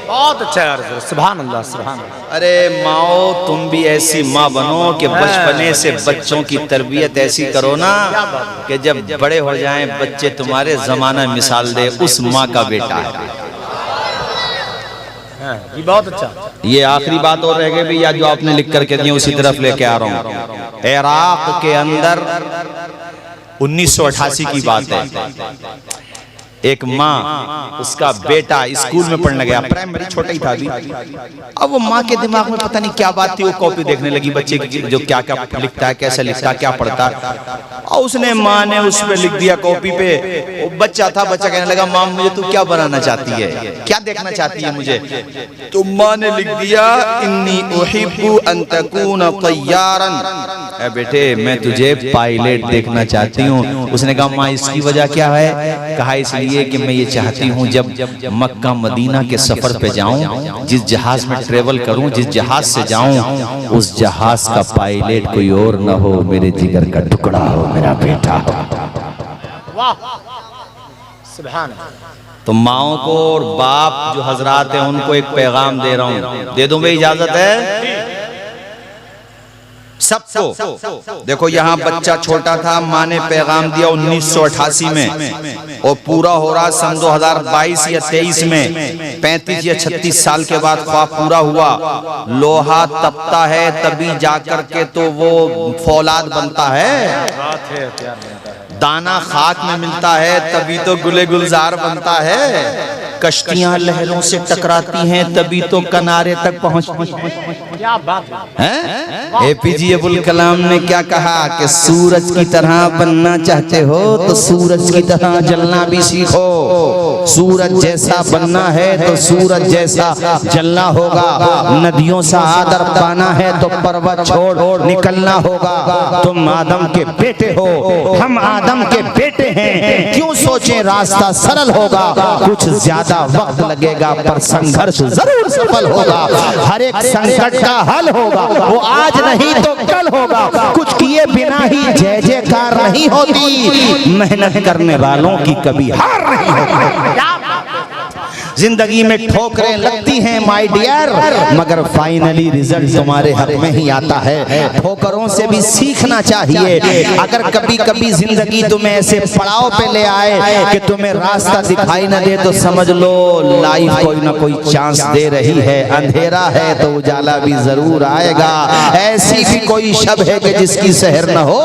बहुत अच्छा यार सुभान अल्लाह सुभान अल्लाह। अरे माओ, तुम भी ऐसी माँ बनो कि बचपने से बच्चों की तरबियत ऐसी करो ना कि जब बड़े हो जाएं बच्चे तुम्हारे जमाना मिसाल दे, उस माँ का बेटा है। ये बहुत अच्छा। ये आखिरी बात और रह गई भैया, जो आपने लिख करके दिए उसी तरफ लेके आ रहा हूँ। इराक के अंदर 1988 की बात है। एक माँ, उसका बेटा स्कूल में पढ़ने गया, प्राइमरी, छोटा ही था अभी। अब वो माँ के दिमाग में पता नहीं क्या बात थी, वो कॉपी देखने लगी बच्चे की, जो क्या क्या लिखता है, कैसे लिखता है, क्या पढ़ता है। और उसने, माँ ने उस पे लिख दिया कॉपी पे। वो बच्चा था, बच्चा कहने लगा, माँ मुझे तू क्या बनाना चाहती है, क्या देखना चाहती है मुझे? तो माँ ने लिख दिया, इन्नी उहिब्बु अन तकून तय्यारन। बेटे मैं तुझे पायलट देखना चाहती हूँ। उसने कहा माँ इसकी वजह क्या है? कहा इसलिए कि मैं ये चाहती हूँ जब मक्का मदीना के सफर पे जाऊं, जिस जहाज में ट्रेवल करूं, जिस जहाज से जाऊं, उस जहाज का पायलट कोई और ना हो, मेरे जिगर का टुकड़ा हो, मेरा बेटा हो। वाह सुभान। तो माओ को और बाप जो हजरात हैं उनको एक पैगाम दे रहा हूँ, दे दूं भाई, इजाजत है सबको। देखो यहाँ बच्चा छोटा था, माँ ने पैगाम दिया 1988 में, और पूरा हो रहा सन 2022 या 23 में, 35 या 36 साल के बाद ख्वाब पूरा हुआ। लोहा तपता है तभी जाकर के तो वो फौलाद बनता है, दाना खाक में मिलता है तभी तो गुले गुलजार बनता है, कश्तियां लहरों से टकराती हैं तभी तो किनारे तक पहुंचती हैं। एपीजे अब्दुल कलाम ने क्या कहा कि सूरज की तरह बनना चाहते हो तो सूरज की तरह जलना भी सीखो। सूरज जैसा बनना है तो सूरज जैसा जलना होगा। नदियों से आदर पाना है तो पर्वत छोड़ निकलना होगा। तुम आदम के बेटे हो, हम आदम के बेटे हैं, क्यों सोचें रास्ता सरल होगा। कुछ ज्यादा वक्त लगेगा पर संघर्ष जरूर सफल होगा। हर एक संकट का हल होगा, वो आज नहीं तो कल होगा। कुछ किए बिना ही जय जयकार नहीं होती, मेहनत करने वालों की कभी हार नहीं होती। जिंदगी में ठोकरें लगती हैं माय डियर, मगर फाइनली रिजल्ट तुम्हारे हक में ही आता है। ठोकरों से भी सीखना चाहिए। अगर कभी कभी जिंदगी तुम्हें ऐसे पड़ाव पे ले आए कि तुम्हें रास्ता दिखाई न दे तो समझ लो लाइफ कोई ना कोई चांस दे रही है। अंधेरा है तो उजाला भी जरूर आएगा। ऐसी भी कोई शब है कि जिसकी सहर न हो।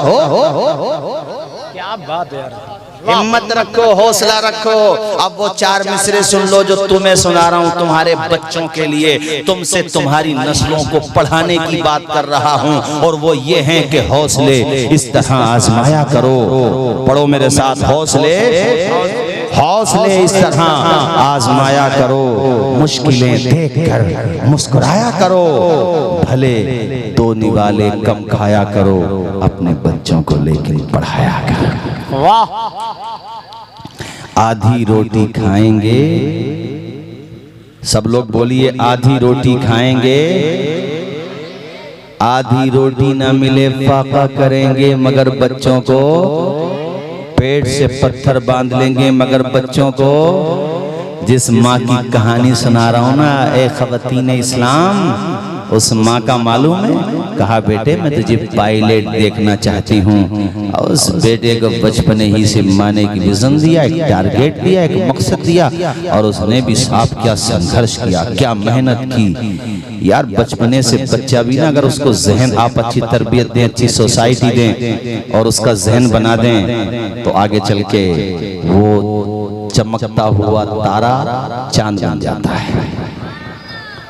क्या बात है यार। हिम्मत रखो, हौसला रखो। अब वो चार मिसरे सुन लो जो तुम्हें सुना रहा हूँ तुम्हारे बच्चों के लिए, तुमसे तुम्हारी नस्लों को पढ़ाने की बात कर रहा हूँ। और वो ये हैं कि हौसले इस तरह आजमाया करो। पढ़ो मेरे साथ, हौसले हौसले इस तरह आजमाया करो। मुश्किलें देखकर मुस्कुराया करो। भले दो निवाले कम खाया करो, अपने बच्चों को लेकर पढ़ाया करो। वाह। आधी रोटी खाएंगे, सब लोग बोलिए आधी रोटी खाएंगे। आधी रोटी ना मिले फाका करेंगे, मगर बच्चों को पेट से पत्थर बांध लेंगे। मगर बच्चों को जिस माँ की कहानी सुना रहा हूं ना, ए खवातीन इस्लाम, उस माँ का मालूम है, कहा बेटे मैं तुझे पायलट देखना चाहती हूँ। और उस बेटे को बचपने ही से माँ ने एक विजन दिया, एक टारगेट दिया, एक मकसद दिया, और उसने भी साफ क्या संघर्ष किया, क्या मेहनत की। यार बचपने से बच्चा भी ना, अगर उसको जहन आप अच्छी तरबियत दें, अच्छी सोसाइटी दें और उसका जहन बना दें, तो आगे चल के वो चमकता हुआ तारा चांद बन जाता है,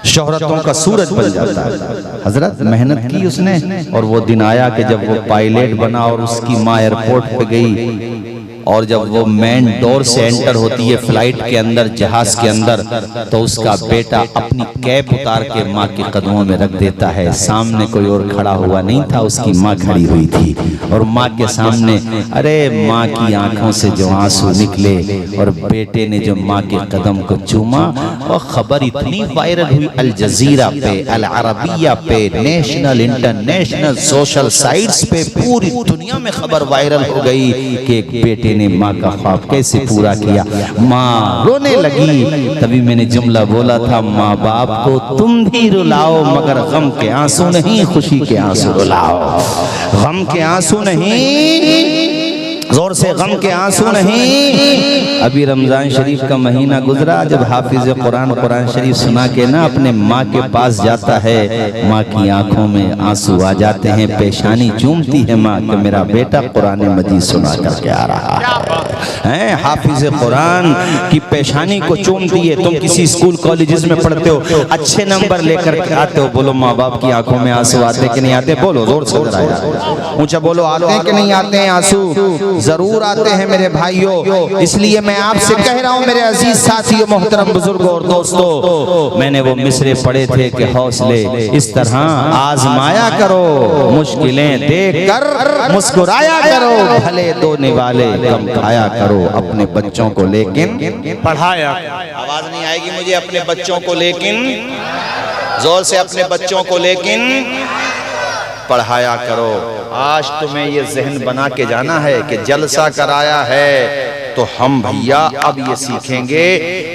शोहरतों का सूरज बन जाता है। हजरत मेहनत की उसने, और वो दिन आया कि जब वो पायलट बना और उसकी माँ एयरपोर्ट पे गई, और जब वो मेन डोर से एंटर होती है फ्लाइट के अंदर, जहाज के अंदर, तो उसका बेटा अपनी कैप उतार के माँ के कदमों में रख देता है। सामने कोई और खड़ा हुआ नहीं था, उसकी माँ खड़ी हुई थी, और माँ के सामने अरे माँ की आंखों से जो आंसू निकले, और बेटे ने जो माँ के कदम को चूमा, और खबर इतनी वायरल हुई अल जजीरा पे, अल अरबिया पे, नेशनल इंटरनेशनल सोशल साइट्स पे, पूरी दुनिया में खबर वायरल हो गई कि एक बेटे ने माँ का ख्वाब कैसे पूरा किया। माँ रोने लगी। तभी मैंने जुमला बोला था, माँ बाप को तुम भी रुलाओ, मगर गम के आंसू नहीं, खुशी के आंसू रुलाओ। गम के आंसू नहीं, जोर से गम के आंसू नहीं। अभी रमजान शरीफ का महीना गुजरा, जब हाफिज कुरान शरीफ सुना के ना अपने माँ के पास जाता है, माँ की आंखों में आंसू आ जाते हैं, पेशानी चूमती है माँ कि मेरा बेटा कुरान मजीद सुना करके आ रहा है। हाफिज कुरान की पेशानी को चूमती है। तुम किसी स्कूल कॉलेजेस में पढ़ते हो, अच्छे नंबर लेकर आते हो, बोलो माँ बाप की आंखों में आंसू आते कि नहीं आते? बोलो जोर से, ऊंचा बोलो, आते हैं कि नहीं आते हैं आंसू? जरूर आते हैं मेरे भाइयों। इसलिए मैं आपसे कह रहा हूं मेरे अजीज साथियों, मोहतरम बुजुर्गों और दोस्तों, मैंने वो मिसरे पढ़े थे कि हौसले इस तरह आजमाया करो, मुश्किलें देख कर मुस्कुराया करो, भले दो निवाले कम खाया करो, अपने बच्चों को लेकिन पढ़ाया। आवाज नहीं आएगी मुझे, अपने बच्चों को लेकिन, जोर से, अपने बच्चों को लेकिन पढ़ाया करो। आज तुम्हें ये जहन बना के जाना है कि जलसा कराया है तो हम भैया अब ये सीखेंगे,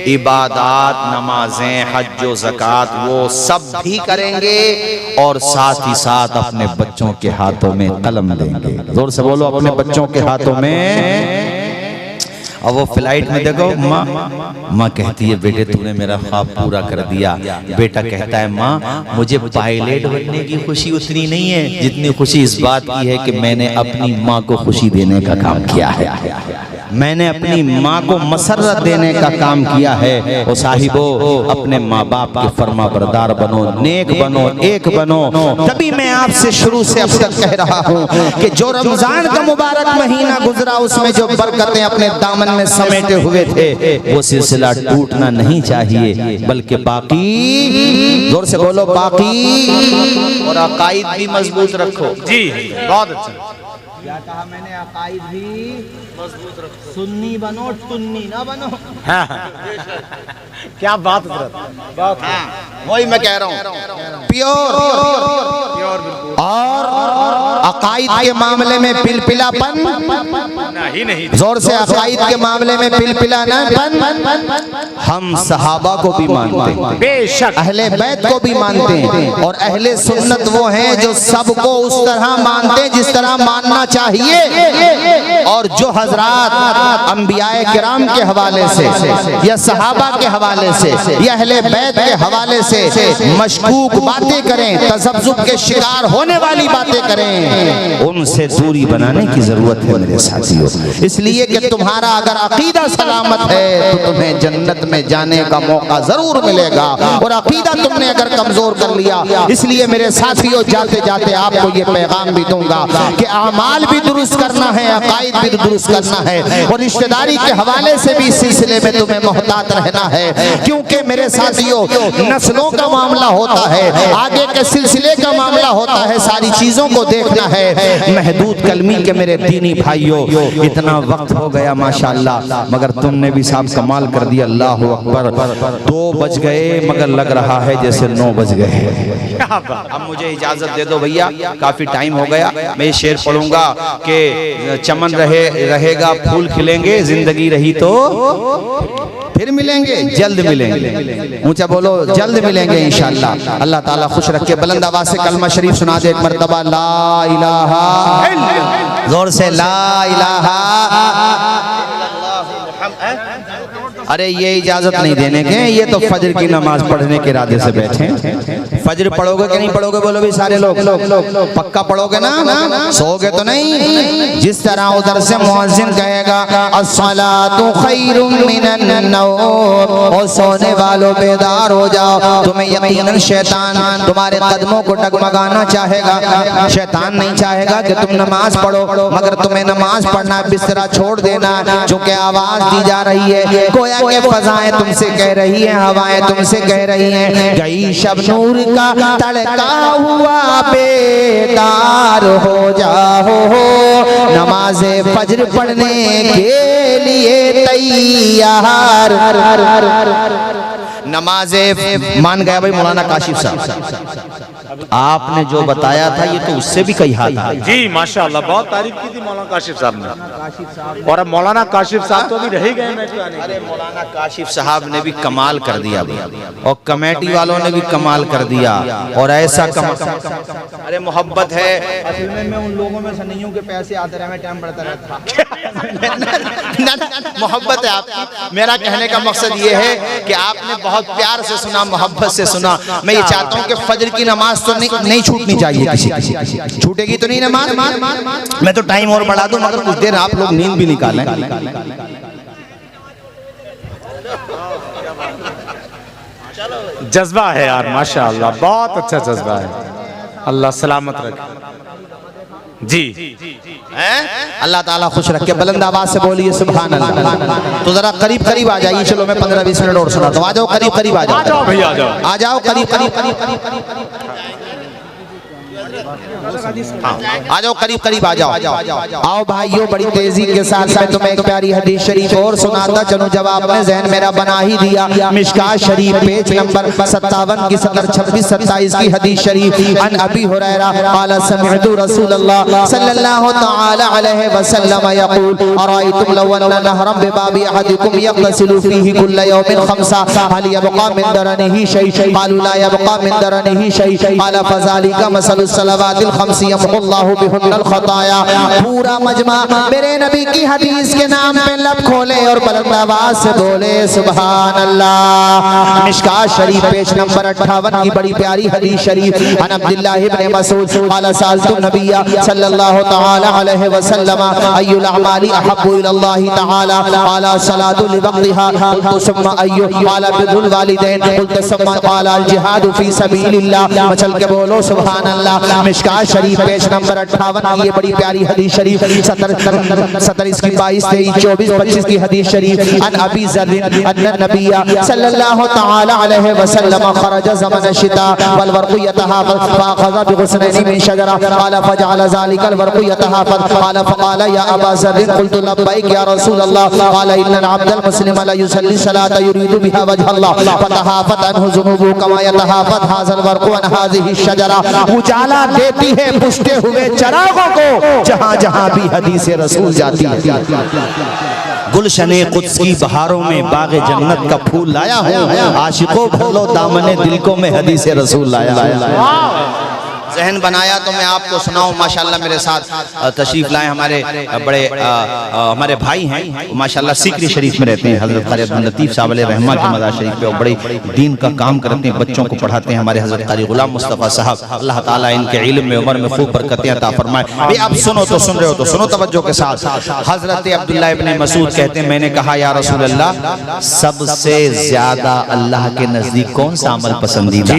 इबादत, नमाजें, हज व ज़कात वो सब भी करेंगे, और साथ ही साथ अपने बच्चों के हाथों में कलम देंगे। जोर से बोलो, अपने बच्चों के हाथों में। और वो फ्लाइट में देखो, माँ कहती है बेटे तूने मेरा ख्वाब पूरा कर दिया। बेटा कहता है माँ मुझे पायलट बनने की खुशी उतनी नहीं है जितनी खुशी इस बात की है कि मैंने अपनी माँ को खुशी देने का काम किया है, मैंने अपनी माँ को मसरत देने का काम किया है। ओ साहिबो, अपने माँ बाप के फर्मा बरदार बनो, नेक बनो, एक बनो। तभी मैं आपसे शुरू से अब तक कह रहा हूँ कि जो रमजान का मुबारक महीना गुजरा उसमें जो बरकतें अपने दामन में समेटे हुए थे, वो सिलसिला टूटना नहीं चाहिए, बल्कि बाकी, जोर से बोलो, बाकी, और अकाईद भी मजबूत रखो। जी बहुत अच्छा। क्या कहा मैंने? अकाईद भी मजबूत रखो, सुन्नी बनो, टुन्नी ना बनो। हाँ। क्या बात बात, वही मैं कह रहा हूँ, प्योर और अकाईद के मामले में पिलपिलापन नहीं। जोर से, अकाईद के मामले में पिलपिलापन हम सहाबा को भी मानते हैं, बेशक अहले बैत को भी मानते हैं, और अहले सुन्नत वो हैं जो सबको उस तरह मानते हैं जिस तरह मानना चाहिए। और जो हजरात अंबियाए किराम के हवाले से या सहाबा के हवाले से या अहले बैत के हवाले से मशकूक बातें करें, तसब्जुब के शिकार होने वाली बातें करें, उनसे दूरी बनाने की जरूरत है मेरे साथियों। इसलिए कि तुम्हारा अगर अकीदा सलामत है तो तुम्हें जन्नत में जाने का मौका जरूर मिलेगा, और अकीदा तुमने अगर कमजोर कर लिया, इसलिए मेरे साथियों जाते जाते आपको ये पैगाम भी दूंगा कि आमाल भी दुरुस्त करना है, अकाईद भी दुरुस्त करना है, और रिश्तेदारी के हवाले से भी इस सिलसिले में तुम्हें मोहतात रहना है, क्योंकि मेरे साथियों नस्लों का मामला होता है, आगे के सिलसिले का मामला होता है, सारी चीजों को देखना है। महदूद कलमी के मेरे दीनी भाइयों, इतना वक्त हो गया माशाअल्लाह, मगर तुमने भी साहब कमाल कर दिया। अल्लाह अकबर। 2 बज गए मगर लग रहा है जैसे 9 बज गए। अब मुझे इजाजत दे दो भैया, काफी टाइम हो गया। मैं शेर पढ़ूंगा कि चमन रहेगा फूल खिलेंगे, जिंदगी रही तो फिर मिलेंगे, जल्द मिलेंगे। ऊंचा बोलो, जल्द मिलेंगे इंशाअल्लाह। अल्लाह ताला खुश रखे। बुलंद आवाज से कलमा शरीफ सुना दे एक मर्तबा, ला इलाहा, जोर से ला इलाहा। अरे ये इजाजत नहीं देने के, ये तो फजर की नमाज पढ़ने के इरादे से बैठे। फजर पढ़ोगे कि नहीं पढ़ोगे बोलो भी सारे लोग? पक्का पढ़ोगे ना? सोओगे तो नहीं? जिस तरह उधर से मुअज्जिन कहेगा अस्सलातु खैरुम मिनन नौम, और सोने वालों बेदार हो जाओ। तुम्हें यकीनन शैतान तुम्हारे कदमों को डगमगाना चाहेगा। शैतान नहीं चाहेगा कि तुम नमाज पढ़ो, मगर तुम्हें नमाज पढ़ना, बिस्तरा छोड़ देना। चूंकि आवाज दी जा रही है, गोया के फजाएं तुमसे कह रही हैं, हवाएं तुमसे कह रही हैं, गई शब नूर का तड़का हुआ बेदार हो जाओ, नमाज़े फज्र पढ़ने के लिए तैयार। नमाज़े मान गया भाई मौलाना काशिफ साहब, आपने जो बताया था ये तो उससे भी कही हाथ है। जी माशाअल्लाह, बहुत तारीफ की थी मौलाना काशिफ साहब ने। और अब मौलाना काशिफ साहब तो भी रह गए। अरे मौलाना काशिफ साहब ने भी कमाल कर दिया और कमेटी वालों ने भी कमाल कर दिया। और ऐसा अरे मोहब्बत है असल में। मैं उन लोगों में से नहीं हूँ कि पैसे आते रहे, टाइम बढ़ता रहता। मोहब्बत है आपकी। मेरा कहने का मकसद ये है कि आपने बहुत प्यार से सुना, मोहब्बत से सुना। मैं ये चाहता हूँ कि फजर की नमाज तो नहीं छूटनी चाहिए किसी। छूटेगी तो नहीं नमाज। मैं तो टाइम और बढ़ा दूं, मगर कुछ देर आप लोग नींद भी निकालें। जज्बा है यार माशाअल्लाह, बहुत अच्छा जज्बा है। अल्लाह सलामत रखे जी। अल्लाह ताला खुश रखे। बुलंद आवाज से बोलिए सुभान अल्लाह। तो जरा करीब करीब आ जाइए। चलो मैं 15-20 मिनट और सुना। तो आ जाओ करीब करीब, आ जाओ भैया, आ जाओ करीब करीब। आ जाओ करीब करीब, आ जाओ। आओ भाइयों, बड़ी तेजी के साथ मैं तुम्हें एक प्यारी हदीस शरीफ और सुनाता चलूं। जब आपने ज़हन मेरा बना ही दिया। मिशकात शरीफ पेज नंबर 57 की सदर 26-27 की हदीस शरीफ। अन अबी हुरैरा क़ाल समिअतु रसूलल्लाह सल्लल्लाहु तआला अलैहि वसल्लम यक़ूल अरायतुम लव अन्ना नहरम बिबाबि अहदिकुम यग़तसिलु फीहि कुल्ल यौमिन खम्सा हल यबक़ा मिन दरनिही शै? क़ालू ला यबक़ा मिन दरनिही शै। क़ाल फ़ज़ालिका मसलुस सलवातिल खम्सी यमहुल्लाहु बिहुन्नल खताया। पूरा मजमा मेरे नबी की हदीस के नाम पे लब खोले और बुलंद आवाज से बोले सुभान अल्लाह। मिशकात शरीफ पेज नंबर 58 की बड़ी प्यारी हदीस शरीफ। अन अब्दुल्लाह इब्न मसऊद क़ाल सअलतु नबिय्या सल्लल्लाहु तआला अलैहि वसल्लम अय्युल अमाली अहब्बु इलल्लाहि तआला? क़ाल सलातु लिवक्तिहा। क़ुल्तु सुम्मा अय्यु? क़ाल बिरुल वालिदैन। क़ुल्तु सुम्मा क़ाल अल जिहादु फी सबीलिल्लाह। मचल के बोलो सुभान अल्लाह। मिशकात शरीफ पेज नंबर 58 ये बड़ी प्यारी हदीस शरीफ। 17 इसकी 22, 23, 24, 25 की हदीस शरीफ। अन अबी ज़र्र अन्न नबिय्या सल्लल्लाहु तआला अलैहि वसल्लम खरज ज़मन शिता वल वर्क़ु यतहाफ़ज़ फ़अख़ज़ बिग़ुस्नैनि मिन शजरा क़ाल फ़जअल ज़ालिकल वर्क़ु यतहाफ़ज़ क़ाल फ़क़ाल या अबा ज़र्र क़ुल्तु लब्बैक या रसूलल्लाह क़ाल इन्नल अब्दल मुस्लिम ला युसल्ली सलाता युरीदु बिहा वजहल्लाह फ़तहाफ़त अन्हु ज़ुनूबुहु कमा यतहाफ़त हाज़ल वर्क़ु अन हाज़िहि शजरा। उजाला देती है बुझते हुए चरागों को जहां जहां भी हदीस रसूल जाती है। गुलशने कुद्स की बहारों में बाग़े जन्नत का फूल लाया हूँ, आशिकों भलो दामने दिल को में हदीस रसूल लाया। जहन बनाया तो मैं आपको सुनाऊं। माशाल्लाह मेरे साथ तशरीफ लाए हमारे बड़े हमारे भाई हैं, माशाल्लाह सीकरी शरीफ में रहते हैं। हजरत क़ारी अब्दुल लतीफ़ साहब अलैहि रहमा के मज़ार शरीफ पे और बड़े दीन का काम करते हैं, बच्चों को पढ़ाते हैं। हमारे हजरत क़ारी ग़ुलाम मुस्तफ़ा साहब, अल्लाह ताला इनके इल्म में उम्र में खूब बरकतें अता फरमाए। भाई अब सुनो तो सुन रहे हो तो सुनो तवज्जो के साथ। हजरत अब्दुल्लाह इब्न मसूद कहते हैं मैंने कहा या रसूल अल्लाह सबसे ज्यादा अल्लाह के नजदीक कौन सा अमल पसंदीदा?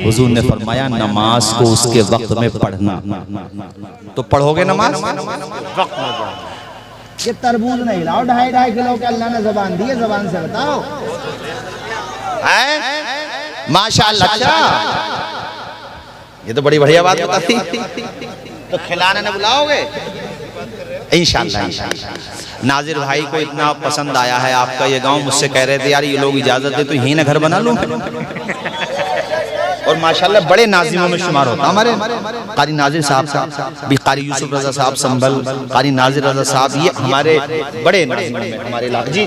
हुजूर ने फरमाया नमाज को उसके वक्त में पढ़ना। तो पढ़ोगे नमाज? ये तरबूज नहीं लाओ 2.5 किलो के अल्लाह ने ज़बान दी है, ज़बान से बताओ। माशाअल्लाह। अच्छा ये तो बड़ी बढ़िया बात बताती। तो खिलाने न बुलाओगे? इंशाल्लाह इंशाल्लाह। नाजिर भाई को इतना पसंद आया है आपका ये गांव, मुझसे कह रहे थे यार ये लोग इजाजत दे तो यहीं ना घर बना लूं। और माशाल्लाह बड़े नाजिमों में शुमार होता हमारे कारी नाजिर साहब भी, कारी यूसुफ रजा साहब संभल, कारी नाजिर रजा साहब, ये हमारे बड़े नाजिमों में हमारे इलाके जी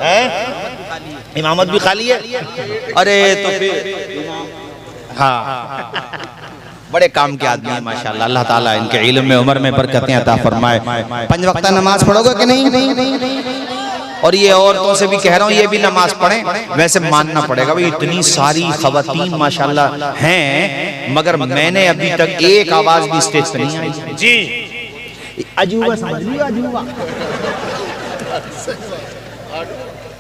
हैं। इमामत भी खाली है। अरे तो फिर हाँ बड़े काम के आदमी है माशाल्लाह। अल्लाह ताला इनके इल्म में उम्र में बरकतें अता फरमाए। 5 वक्त नमाज पढ़ोगे कि नहीं? और ये औरतों से भी कह रहा हूँ ये भी नमाज पढ़ें। वैसे मानना पड़ेगा भाई इतनी सारी खवातीन माशाल्लाह हैं, मगर मैंने अभी तक एक आवाज भी स्टेज पे नहीं आई जी। अजूबा समझ लियो, अजूबा।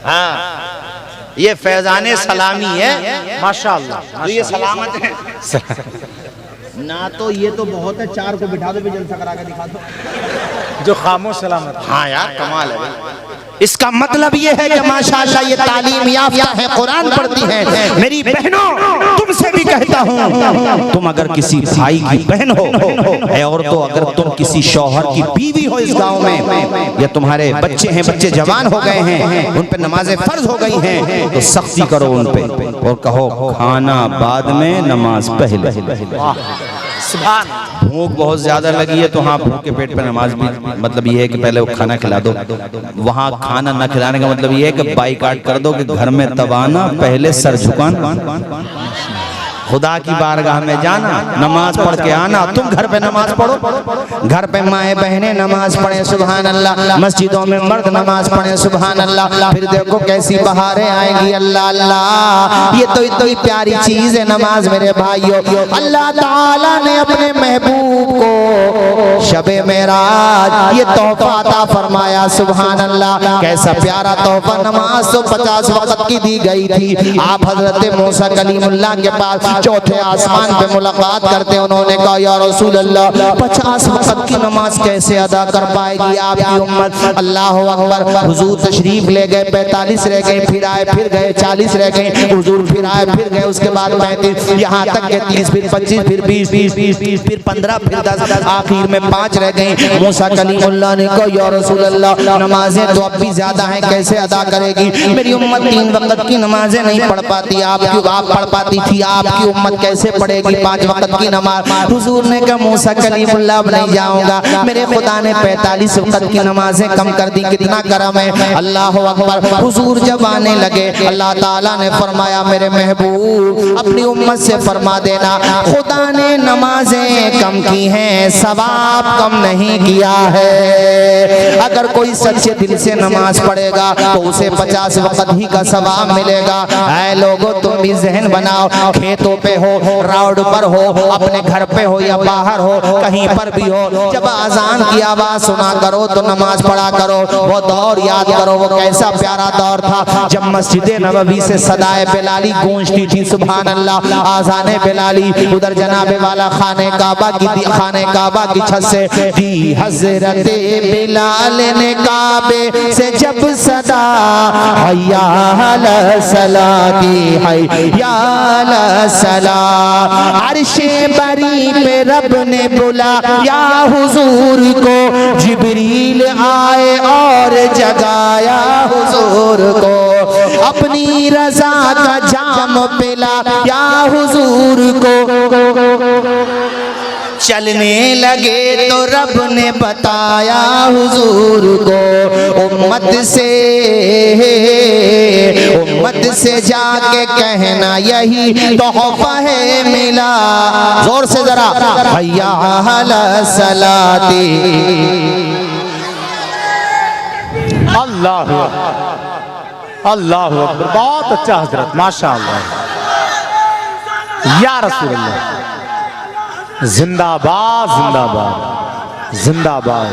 हाँ ये फैजाने सलामी है माशाल्लाह, तो ये सलामत है। ना तो ये तो बहुत है, 4 को बिठा दो, जलसा करा के दिखा दो जो खामोश सलामत। हाँ यार कमाल है। इसका मतलब ये है कि माशाअल्लाह ये तालीम याफ्ता है, कुरान पढ़ती है। मेरी बहनों तुमसे भी कहता हूँ, तुम अगर किसी भाई की बहन हो और तो अगर तुम किसी शौहर की बीवी हो इस गांव में, या तुम्हारे बच्चे हैं, बच्चे जवान हो गए हैं, उन पे नमाजें फर्ज हो गई हैं, तो सख्ती करो उन पे और कहो खाना बाद में नमाज पहले। भूख बहुत ज्यादा लगी है तो हाँ भूख के पेट पे नमाज भी मतलब ये है कि पहले वो खाना खिला दो। वहाँ खाना न खिलाने का मतलब ये है कि बाइकाट कर दो कि घर में तबाना पहले सर झुकाना, खुदा की बारगाह में जाना, नमाज पढ़ के आना। तुम घर पे नमाज पढ़ो, घर पे माए बहनें नमाज पढ़े सुभान अल्लाह, मस्जिदों में मर्द नमाज पढ़े सुभान अल्लाह। फिर देखो कैसी बहारें आएंगी। अल्लाह अल्लाह, ये तो इतनी प्यारी चीज है नमाज मेरे भाइयों। अल्लाह ताला ने अपने महबूब को शबे मेराज ये तोहफा अता फरमाया सुभान अल्लाह। कैसा प्यारा तोहफा, नमाज तो 50 वक्त की दी गई थी। आप हजरत मूसा कलीमुल्लाह के पास चौथे आसमान पे मुलाकात करते, उन्होंने कहा या रसूल अल्लाह 50 वक्त की नमाज कैसे अदा कर पाएगी आपकी उम्मत। अल्लाह अकबर। हुजूर तशरीफ ले गए, 45 रह गए, फिर आए, फिर गए, 40 रह गए, हुजूर फिर आए, फिर गए, उसके बाद 35, यहाँ तक के 30, फिर 25, फिर 20, फिर 15, फिर 10, आखिर में 5 रह गए। मूसा कलीमुल्लाह ने कहा या रसूल अल्लाह नमाजें तो अब भी ज्यादा हैं, कैसे अदा करेगी? मेरी उम्मत 3 वक्त की नमाजें नहीं पढ़ पाती, आप पढ़ पाती थी, आपकी उम्मत कैसे पढ़ेगी 5 वक्त की नमाज? हुजूर ने कहा मूसा कलीमुल्लाह नहीं जाऊंगा, मेरे खुदा ने 45 वक्त की नमाजें कम कर दी, कितना करम है। अल्लाह अकबर। हुजूर जब आने लगे अल्लाह ताला ने फरमाया मेरे महबूब अपनी उम्मत से फरमा देना खुदा ने नमाजें कम की हैं, सवाब कम नहीं किया है। अगर कोई सच्चे दिल से नमाज पढ़ेगा तो उसे 50 वक्त ही का सवाब मिलेगा। ऐ लोगों तुम भी ज़हन बनाओ, खेतों पे हो, रोड पर हो, अपने घर पे हो या बाहर हो, कहीं पर भी हो, जब अजान की आवाज सुना करो तो नमाज पढ़ा करो। वो दौर याद करो, वो कैसा प्यारा दौर था जब मस्जिद नबवी से सदाए बिलाली गूंजती थी सुभान अल्लाह। आज़ाने बिलाली, उधर जनाबे वाला खाने काबा की छत से दी हजरत बिलाल ने काबे से जब सदा हैया अला सला की, हैया अला सला। अर्शे बरी पे रब ने बुला या हुजूर को, जिब्रील आए और जगाया हुजूर को, अपनी रजा का जाम पिला या हुजूर को। चलने लगे तो रब ने बताया हुजूर को, उम्मत से जाके कहना यही तोहफा है मिला। जोर से जरा हैया अला सलाती। अल्लाह अल्लाह अकबर। बहुत अच्छा हजरत माशाअल्लाह, या रसूल अल्लाह। जिंदाबाद जिंदाबाद जिंदाबाद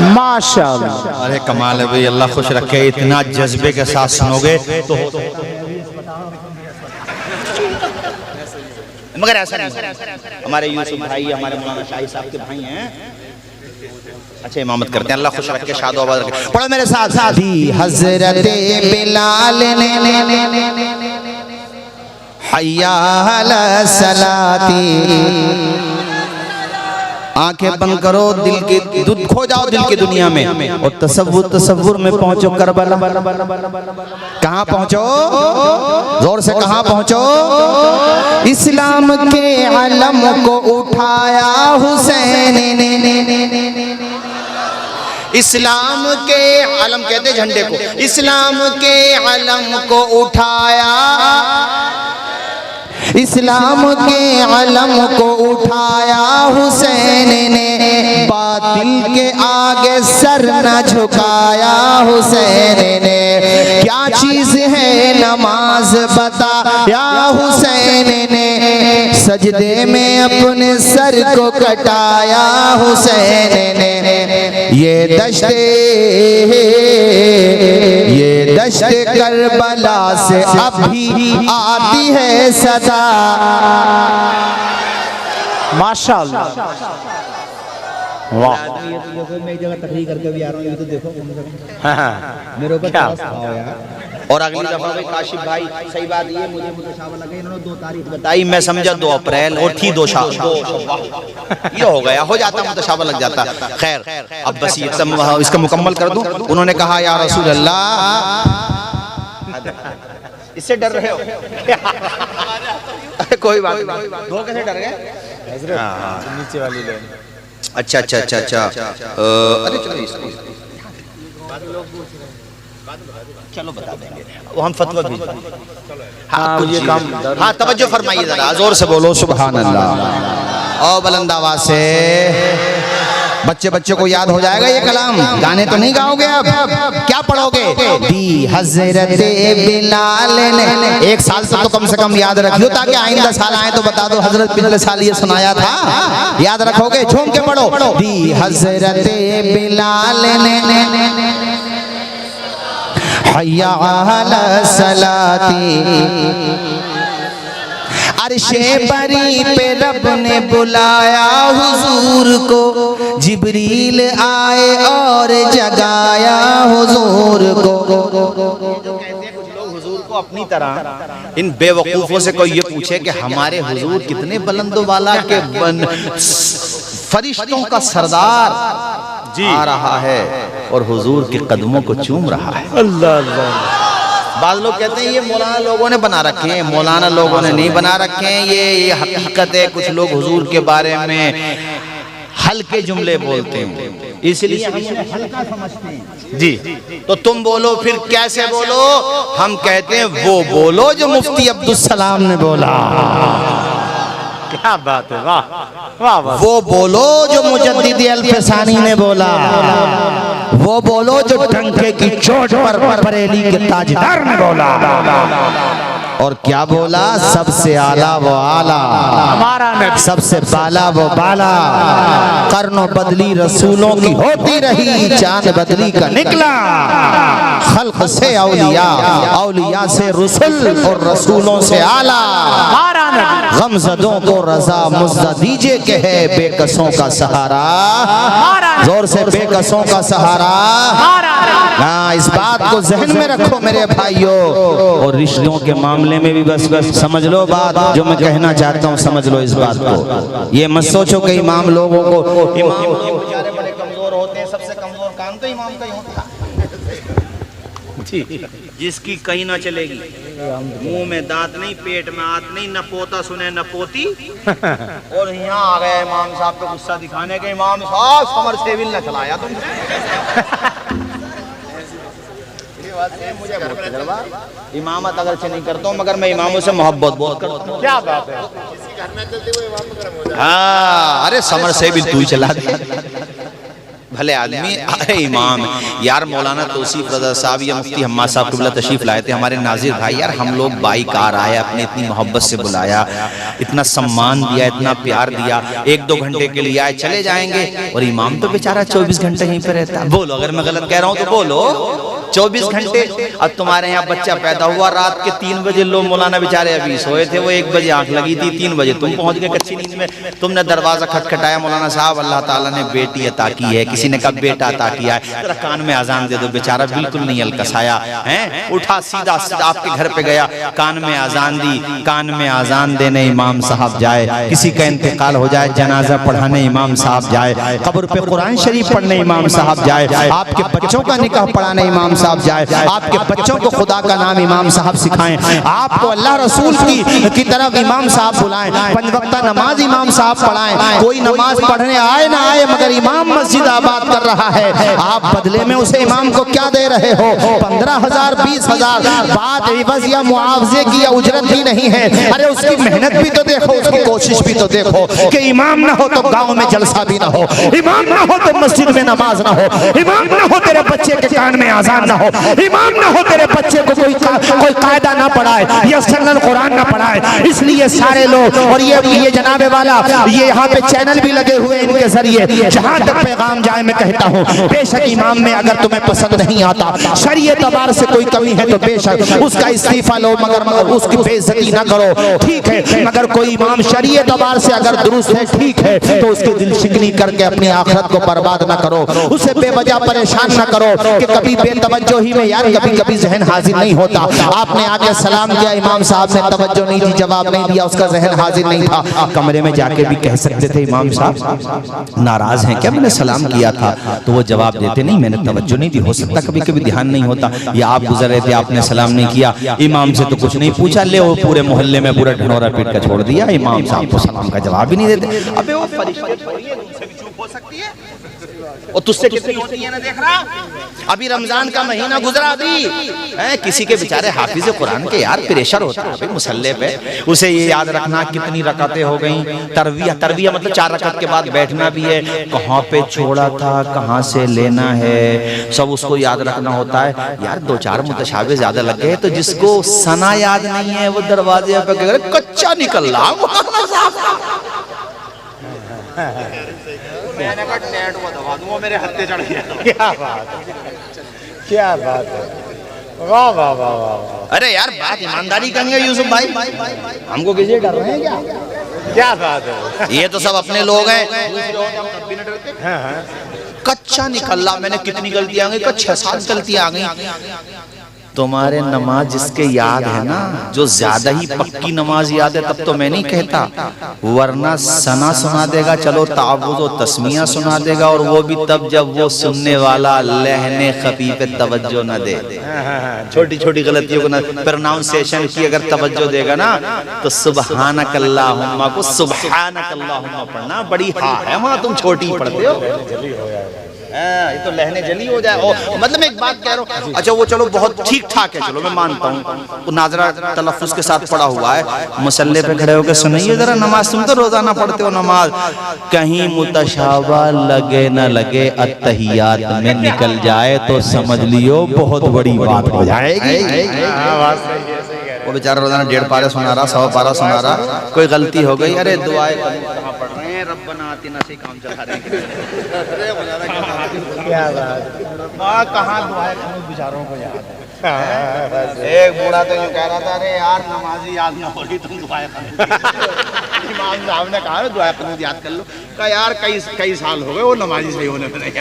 माशाअल्लाह। अरे कमाल है भाई, अल्लाह खुश रखे। इतना जज्बे के साथ सुनोगे तो मगर ऐसा नहीं। हमारे यूसुफ भाई, हमारे मौलाना शाही साहब के भाई हैं, अच्छे इमामत करते हैं। अल्लाह खुश रखे, शादो आबाद रखे। पढ़ो मेरे साथ। दी हजरत बिलाल ने हैया अला सलाती। आंखें बंद करो, दिल के दूध खो जाओ दिल की दुनिया में और तसव्वुर में पहुंचो करबला। कहाँ पहुंचो? जोर से कहाँ पहुंचो? इस्लाम के अलम को उठाया हुसैन ने, इस्लाम के अलम कहते झंडे को, इस्लाम के अलम को उठाया, इस्लाम के अलम को उठाया हुसैन ने, बातिल के आगे सर न झुकाया हुसैन ने। क्या चीज है नमाज बताया हुसैन ने, सजदे में अपने सर को कटाया हुसैन ने। ये दश्ते करबला से अब भी आती है सदा। माशाअल्लाह, वाह। मैं एक जगह तकरीर करके भी आ रहा हूँ, ये तो देखो हाँ, मेरे ऊपर क्या? तरस खाओ यार। और अगली दफा भाई काशिफ भाई, सही बात ये मुझे मुतशाबा लगे, इन्होंने 2 तारीख बताई, मैं समझा 2 अप्रैल और थी 2 ये हो गया, हो जाता मुतशाबा लग जाता। खैर अब बस ये इसका मुकम्मल कर दूं। उन्होंने कहा या रसूल अल्लाह, इससे डर रहे हो? कोई बात नहीं, 2 कैसे डर गए? नीचे वाली ले। अच्छा अच्छा अच्छा अच्छा, अरे चलो बता देंगे, वो हम फतवा भी। हाँ ये काम, हाँ तवज्जो फरमाइए जरा, जोर से बोलो सुभान अल्लाह और बुलंद आवाज से। बच्चे को याद हो जाएगा ये कलाम। गाने तो नहीं गाओगे अब, क्या पढ़ोगे? दी हजरत बिलाल ने, 1 साल से तो कम से कम याद रखियो, ताकि आइंदा साल आए तो बता दो हजरत पिछले साल ये सुनाया था। याद रखोगे? झूम के पढ़ो। दी हजरत बिलाल ने हय्या अला सलाती, अर्शे बरी पे रब ने बुलाया हुजूर को, जिब्रील आए और जगाया हुजूर को। हुजूर को अपनी तरह इन बेवकूफों से कोई ये पूछे कि हमारे हुजूर कितने बुलंद वाला के फरिश्तों का सरदार आ रहा है और हुजूर के कदमों को चूम रहा है। अल्लाह अल्लाह। बाद लोग कहते हैं ये मौलाना लोगों ने बना रखे हैं, मौलाना लोगों ने नहीं बना रखे हैं, ये हकीकत है। कुछ लोग हुजूर के बारे में हल्के जुमले बोलते हैं, इसलिए हम उन्हें हल्का समझते हैं। जी, तो तुम बोलो फिर कैसे बोलो? हम कहते हैं वो बोलो जो मुफ्ती अब्दुल सलाम ने बोला। क्या बात है, वाह वाह वाह। वो बोलो जो मुजद्दिद अल-फसानी ने बोला। वो बोलो जो डंके की चोट पर बरेली के ताजदार ने बोला। और क्या बोला? सबसे आला वो आला, हमारा नबी, सबसे बाला वो बाला। कर्नो बदली रसूलों की होती रही, चांद बदली का निकला। खल्क से औलिया, औलिया से रसूल और रसूलों से आला। हमारा नबी, गमज़दों को रजा मुज्जा दीजिए के है बेकसों का सहारा। जोर से, बेकसों का सहारा। हाँ, इस बात को जहन में रखो मेरे भाइयों। और रिश्तों के मामले में भी बस समझ लो बात जो मैं कहना चाहता हूँ, समझ लो इस बात को। ये मत सोचो कि इमाम लोगों को, इमाम लोग बेचारे बड़े कमजोर होते हैं, सबसे कमजोर काम तो इमाम का ही होता है। जिसकी कहीं ना चलेगी, मुंह में दांत नहीं, पेट में हाथ नहीं, न पोता सुने न पोती। और यहाँ आ गए इमाम साहब को गुस्सा दिखाने के, इमाम साहब समर सेविल न चलाया तुम। मुझे इमामत अगर से नहीं करता हूँ, मगर मैं इमामों से मोहब्बत बहुत करता हूँ। क्या बात है। हाँ, अरे समर सेविल तू ही चला दिया, भले आदमी। अरे इमाम यार, मौलाना तौसीफ रज़ा साहब या मुफ्ती हम्माद साहब क़िबला तशरीफ लाए थे, हमारे नाजिर भाई। यार हम लोग बाइकार आए, अपने इतनी मोहब्बत से बुलाया, इतना सम्मान दिया, इतना प्यार दिया। 1-2 घंटे के लिए आए, चले जाएंगे। और इमाम तो बेचारा 24 घंटे यहीं पे रहता है। बोलो अगर मैं गलत कह रहा हूँ तो बोलो। 24 घंटे। अब तुम्हारे यहाँ बच्चा पैदा हुआ रात के 3 बजे, लो मौलाना बेचारे अभी सोए थे, वो 1 बजे आंख लगी थी, 3 बजे तुम पहुंच गए कच्ची नींद में। तुमने दरवाजा खटखटाया, मौलाना साहब अल्लाह ताला ने बेटी अता की है, किसी ने कहा बेटा अता किया है, जरा कान में अजान दे दो। बेचारा बिल्कुल नहीं अलकसाया है, उठा सीधा आपके घर पे गया, कान में अजान दी। कान में अजान देने इमाम साहब जाए, किसी का इंतकाल हो जाए, जनाजा पढ़ाने इमाम साहब जाए, कब्र पे कुरान शरीफ पढ़ने इमाम साहब जाए, आपके बच्चों का निकाह पढ़ाने इमाम साहब जाए, आपके बच्चों को खुदा का नाम इमाम साहब सिखाएं, आपको अल्लाह रसूल की तरफ इमाम साहब बुलाएं, 5 वक्त नमाज इमाम साहब पढ़ाएं। कोई नमाज पढ़ने आए ना आए, मगर इमाम मस्जिद आबाद कर रहा है, आप बदले में उसे इमाम को क्या दे रहे हो? 15,000 20,000 बात एवज या मुआवजे की या उजरत भी नहीं है। अरे उसकी मेहनत भी तो देखो, उसकी कोशिश भी तो देखो कि इमाम ना हो तो गांव में जलसा भी ना हो, इमाम ना हो तो मस्जिद में नमाज ना हो, इमाम ना हो तेरे बच्चे के कान में आजान ना हो, इमाम ना हो तेरे बच्चे को कोई कायदा ना पढ़ाए या सल्लल कुरान ना पढ़ाए। इसलिए सारे लोग, और ये जनाबे वाला, ये यहाँ पे चैनल भी लगे हुए इनके जरिए, जहाँ तक पैगाम जाए मैं कहता हूँ, बेशक इमाम में अगर तुम्हें पसंद नहीं आता, शरीयत तबार से कोई कमी है तो बेशक उसका इस्तीफा लो, मगर उसकी बेइज्जती ना करो, ठीक है। मगर कोई इमाम शरीयत तबार से अगर दुरुस्त है, ठीक है, तो उसकी दिल शिकनी करके अपनी आखिरत को बर्बाद ना करो, उसे बेवजह परेशान ना करो कि कभी बेतवज्जोही में यार कभी कभी जहन हाजिर नहीं होता। आपने आके सलाम किया, इमाम साहब ने तवज्जो नहीं दी, जवाब नहीं दिया, उसका जहन हाजिर नहीं था। कमरे में जाके भी कह सकते थे इमाम साहब नाराज हैं क्या, मैंने सलाम किया था, तो वो जवाब देते नहीं मैंने तवज्जो नहीं दी। हो सकता कभी कभी ध्यान नहीं होता, या आप गुजर रहे थे आपने सलाम नहीं किया, इमाम से तो कुछ नहीं पूछा, ले वो पूरे मोहल्ले में पूरा ढिंढोरा पीट कर छोड़ दिया, इमाम साहब को सलाम का जवाब भी नहीं देते। अबे वो फरिश्ते छोड़िए, तुमसे भी चूक हो सकती है, और तुझसे कितनी होती है ना, देख रहा अभी रमजान का महीना गुजरा, अभी है किसी के बेचारे हाफिज कुरान के यार प्रेशर होता है अभी मुसल्ले पे, उसे ये याद रखना कितनी रकातें हो गई, तरविया मतलब 4 रकात के बाद बैठना भी है, कहाँ पे छोड़ा था, कहाँ से लेना है, सब उसको याद रखना होता है। यार 2-4 मुतशाबे ज्यादा लग गए, तो जिसको सना याद नहीं है वो दरवाजे पे कच्चा निकल रहा, मैंने कहा नेट को दबा दूंगा, मेरे हत्थे चढ़ गया। क्या बात है, क्या बात है, वाह वाह वाह वाह। अरे यार बात ईमानदारी करेंगे यूसुफ भाई, हमको किसी डर रहे हैं क्या? क्या बात है, ये तो सब अपने लोग हैं। कच्चा निकल रहा, मैंने कितनी गलतियां आ गई, 6-7 गलतियां आ गई। तुम्हारे नमाज जिसके याद है ना, जो ज्यादा ही पक्की नमाज याद है, तब तो मैं नहीं कहता, वरना सना सुना देगा, चलो तावुज़ और तस्मिया सुना देगा, और वो भी तब जब वो सुनने वाला लहने खफी पे तवज्जो न दे, छोटी छोटी गलतियों को ना, प्रोनाउंसिएशन की अगर तवज्जो देगा ना, तो सुबहानक अल्लाहुम्मा को सुबहानक अल्लाहुम्मा पढ़ना बड़ी हा है, वहाँ तुम छोटी पढ़ते हो, ये तो लहने जली हो जाए। और मतलब मैं एक बात कह रहा हूँ, अच्छा वो चलो बहुत ठीक ठाक है, चलो मैं मानता हूँ, नाजरा तलफ्फुज़ के साथ पढ़ा हुआ है, मुसल्ले पे खड़े होकर सुनिए जरा नमाज, तुम तो रोजाना पढ़ते हो नमाज, कहीं मुतशाबा लगे न लगे अत्तहियात में निकल जाए तो समझ लियो बहुत बड़ी बात हो जाएगी। वो बेचारा रोजाना 1.5 पारा सुना रहा, 100 पारा सुना रहा, कोई गलती हो गई, अरे दुआएं कहाँ पढ़ रहे हैं, रब्बना आतिना से काम चला रहे हैं। क्या बात, कहाँ दुआएं बेचारों को याद है। एक बूढ़ा तो यूँ कह रहा था, अरे यार नमाजी याद ना हो रही, तुम दुआएं इमाम साहब ने कहा दुआएं करूँ याद कर लो, कहा यार कई साल हो गए वो नमाजी सही होने में नहीं।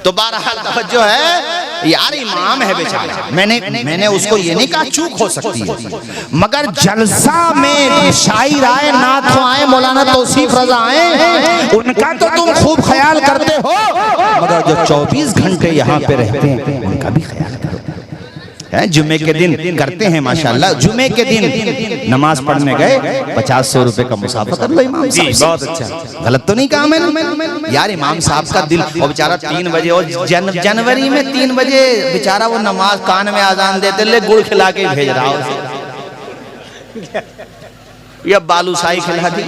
तो बहरहाल तवज्जो है यार, इमाम है बेचारा, मैंने उसको ये नहीं कहा चूक हो सकती है, मगर जलसा में शायर आए, नाथ आए, मौलाना तौसीफ रजा आए, उनका तो तुम खूब ख्याल करते हो, मगर जो 24 घंटे यहाँ पे रहते हैं उनका भी ख्याल करो। जुमे के दिन करते हैं माशाल्लाह, जुमे के दिन नमाज पढ़ने गए, 50-100 रुपए का मुसाफा कर लो इमाम साहब, बहुत अच्छा, गलत तो नहीं कहा मैंने यार। इमाम साहब का दिल, और बेचारा 3 बजे, और जनवरी में 3 बजे बेचारा वो नमाज कान में आजान देते, ले गुड़ खिला के भेज रहा हो, या बालूशाही खिला दी,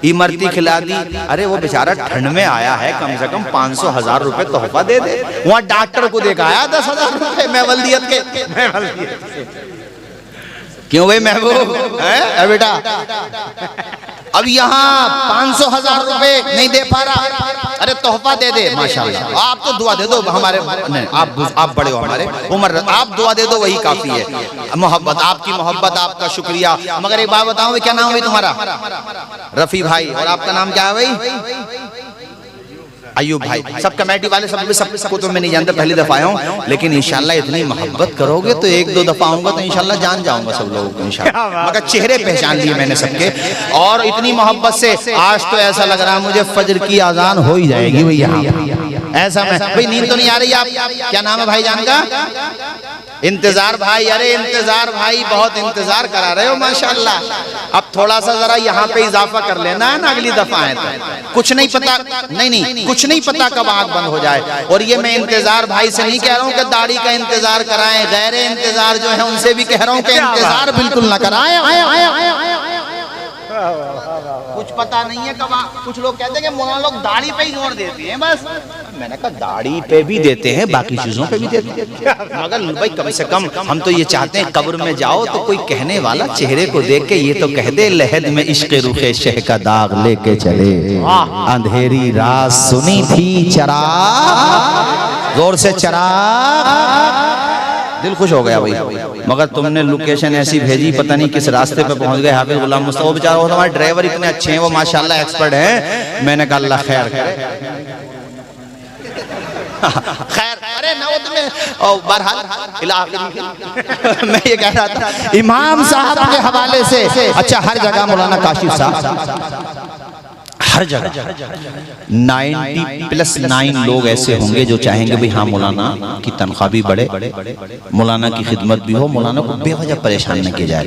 इमरती खिला दी, अरे वो बेचारा ठंड में आया है, कम से कम 500-1000 रुपए तोहफा दे दे, वहाँ डॉक्टर को देखा आया 10,000 रुपए महवल्दियत के। क्यों भाई महबूब है बेटा, अब यहाँ 500,000 रुपए नहीं दे पा रहा, अरे तोहफा दे दे, माशाल्लाह। आप तो दुआ दे दो हमारे, नहीं आप बड़े हो हमारे उम्र, आप दुआ दे दो वही काफी है। मोहब्बत, आपकी मोहब्बत, आपका शुक्रिया। मगर एक बात बताओ, क्या नाम है तुम्हारा? रफी भाई। और आपका नाम क्या है भाई? अयूब भाई। सब कमेटी वाले सबको तो मैं नहीं जानता, पहली दफा आया हूँ, लेकिन इंशाल्लाह इतनी मोहब्बत करोगे तो एक दो दफा आऊंगा तो इंशाल्लाह जान जाऊंगा सब लोगों को इंशाल्लाह। मगर चेहरे पहचान लिए मैंने सबके, और इतनी मोहब्बत से आज तो ऐसा लग रहा है मुझे फजर की आजान हो ही जाएगी भैया। ऐसा मैं भाई, नींद तो नहीं आ रही? आप क्या नाम है भाईजान का? इंतजार भाई। अरे इंतजार भाई, बहुत इंतजार करा रहे हो माशाल्लाह। अब थोड़ा सा जरा यहाँ पे इजाफा कर लेना है ना, अगली दफा है तो। कुछ नहीं पता, नहीं कुछ नहीं पता कब आंख बंद हो जाए। और ये मैं इंतजार भाई से नहीं कह रहा हूँ कि दाढ़ी का इंतजार कराएं, गैर इंतजार जो है उनसे भी कह रहा हूँ कि इंतजार बिल्कुल ना कराएं। कुछ पता नहीं है कब। कुछ लोग कहते हैं कि मौलाना लोग दाढ़ी पे ही जोर देते हैं बस। मैंने कहा दाढ़ी पे भी देते हैं, बाकी चीजों पे भी देते हैं, मगर भाई कम से कम हम तो ये चाहते हैं कब्र में जाओ तो कोई कहने वाला चेहरे को देख के ये तो कह दे, लहद में इश्क रुखे शह का दाग लेके चले, अंधेरी रात सुनी थी चराग, जोर से चराग। दिल खुश हो गया भाई। मगर तुमने लोकेशन ऐसी भेजी, पता नहीं किस रास्ते पे पहुंच गए। हाफिज गुलाम मुस्तफा, वो बेचारा, वो हमारे ड्राइवर इतने अच्छे हैं, वो माशाल्लाह एक्सपर्ट हैं। मैंने कहा अल्लाह खैर करे। खैर, अरे ना वो तुम्हें बहरहाल मैं ये कह रहा था इमाम साहब के हवाले से। अच्छा, हर जगह मौलाना काशिफ साहब, हर जगह 90+9 लोग ऐसे होंगे जो चाहेंगे भाई हाँ मौलाना की तनख्वाह भी बढ़े, मौलाना की खिदमत भी हो, मौलाना को बेवजह परेशान न किया जाए।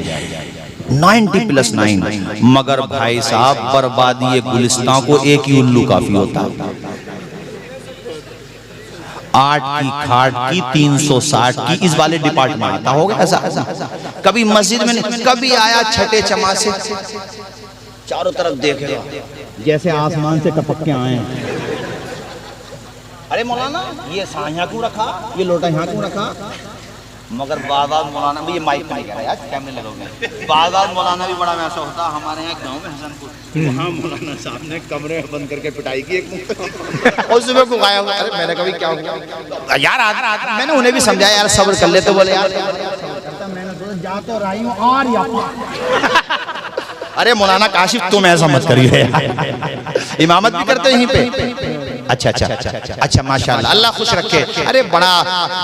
90+9। मगर भाई साहब, बर्बादी गुलिस्तां को एक ही उल्लू काफी होता। 8 की खाट की 360 की इस वाले डिपार्टमेंट आता होगा ऐसा। कभी मस्जिद में नहीं, कभी आया छठे चमासे, चारों तरफ देखेगा जैसे आसमान से टपक के आए हैं। अरे मौलाना ये यहाँ क्यों रखा, ये लोटा यहाँ क्यों रखा? मगर बादाद मौलाना भी, ये माइक नहीं कह रहा यार, कैमरे लगोगे। बादाद मौलाना भी बड़ा वैसा होता। हमारे यहाँ गाँव में हसनपुर, वहाँ मौलाना साहब ने कमरे में बंद करके पिटाई की एक और सुबह को गाया। अरे मैंने कभी क्या हुआ यार, मैंने उन्हें भी समझाया यार सब्र कर ले, तो बोले यार मैंने जा तो रही हूँ और अरे मौलाना काशिफ तुम ऐसा मत करिए, इमामत भी करते यहीं पे। अच्छा माशाल्लाह, अल्लाह खुश रखे। अरे बड़ा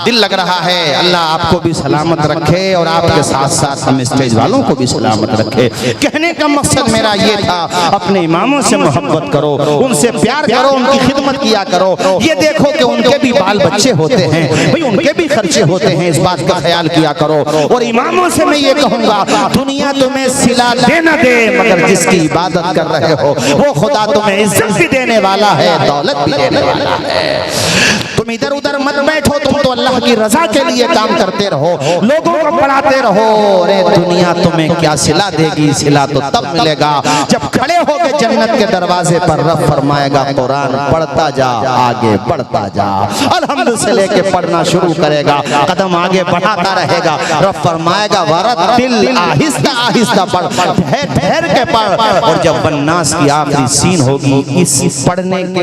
दिल लग रहा है, अल्लाह आपको भी सलामत रखे और आपके साथ साथ हम स्टेज वालों को भी सलामत रखे। कहने का मकसद मेरा ये था, अपने इमामों से मोहब्बत करो, उनसे प्यार करो, उनकी खिदमत किया करो। ये देखो कि उनके भी बाल बच्चे होते हैं भाई, उनके भी खर्चे होते हैं, इस बात का ख्याल किया करो। और इमामों से मैं ये कहूँगा, दुनिया तुम्हें सिला देना दे, मगर जिसकी इबादत कर रहे हो वो खुदा तुम्हें इज्जत भी देने वाला है, दौलत भी देने वाला है। तुम इधर उधर मत बैठो, तुम तो अल्लाह की रजा के लिए काम करते रहो, लोगों को पढ़ाते रहो। अरे दुनिया तुम्हें क्या सिला देगी, सिला तो तब मिलेगा जब खड़े होकर जन्नत के दरवाजे पर रब फरमाएगा कुरान पढ़ता जा, आगे बढ़ता जा। अलहम्द से लेके पढ़ना शुरू करेगा, कदम आगे बढ़ाता रहेगा। रब फरमाएगा वरतिल आहिस्ता आहिस्ता पढ़, ठहर के पढ़। और जब वन्नास की आखिरी सीन होगी, इस पढ़ने के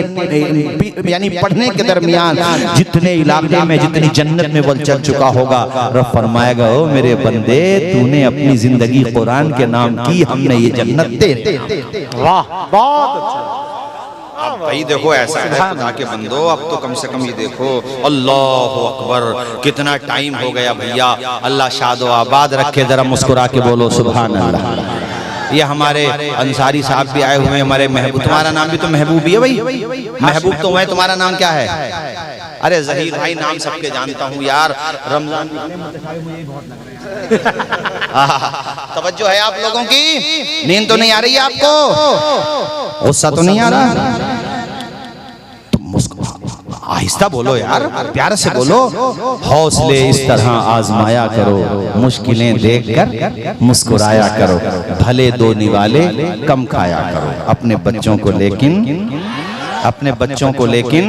यानी पढ़ने के दरमियान जितने इलाके में, जितनी जन्नत में वल चल चुका होगा, रब फरमाएगा ओ मेरे बंदे, तूने अपनी जिंदगी कुरान के नाम की, हमने ये जन्नत दे दी। वाह, बहुत अच्छा। अब भाई देखो ऐसा है खुदा के बंदो, अब तो कम से कम ये देखो, अल्लाह अकबर, कितना टाइम हो गया भैया। अल्लाह शादो आबाद रखे, जरा मुस्कुरा के बोलो सुभान अल्लाह। ये हमारे अंसारी साहब भी आए हुए हैं, हमारे महबूब, तुम्हारा नाम भी तो महबूब ही है भाई, महबूब तो है, तुम्हारा नाम क्या है? अरे जहीर भाई, नाम सबके जानता हूँ यार। रमजान तवज्जो है आप लोगों की? नींद तो नहीं आ रही है आपको? गुस्सा तो नहीं आ रहा? आहिस्ता बोलो यार, प्यार से बोलो। हौसले इस तरह आजमाया करो, मुश्किलें देखकर मुस्कुराया करो, भले दो निवाले कम खाया करो। अपने बच्चों को लेकिन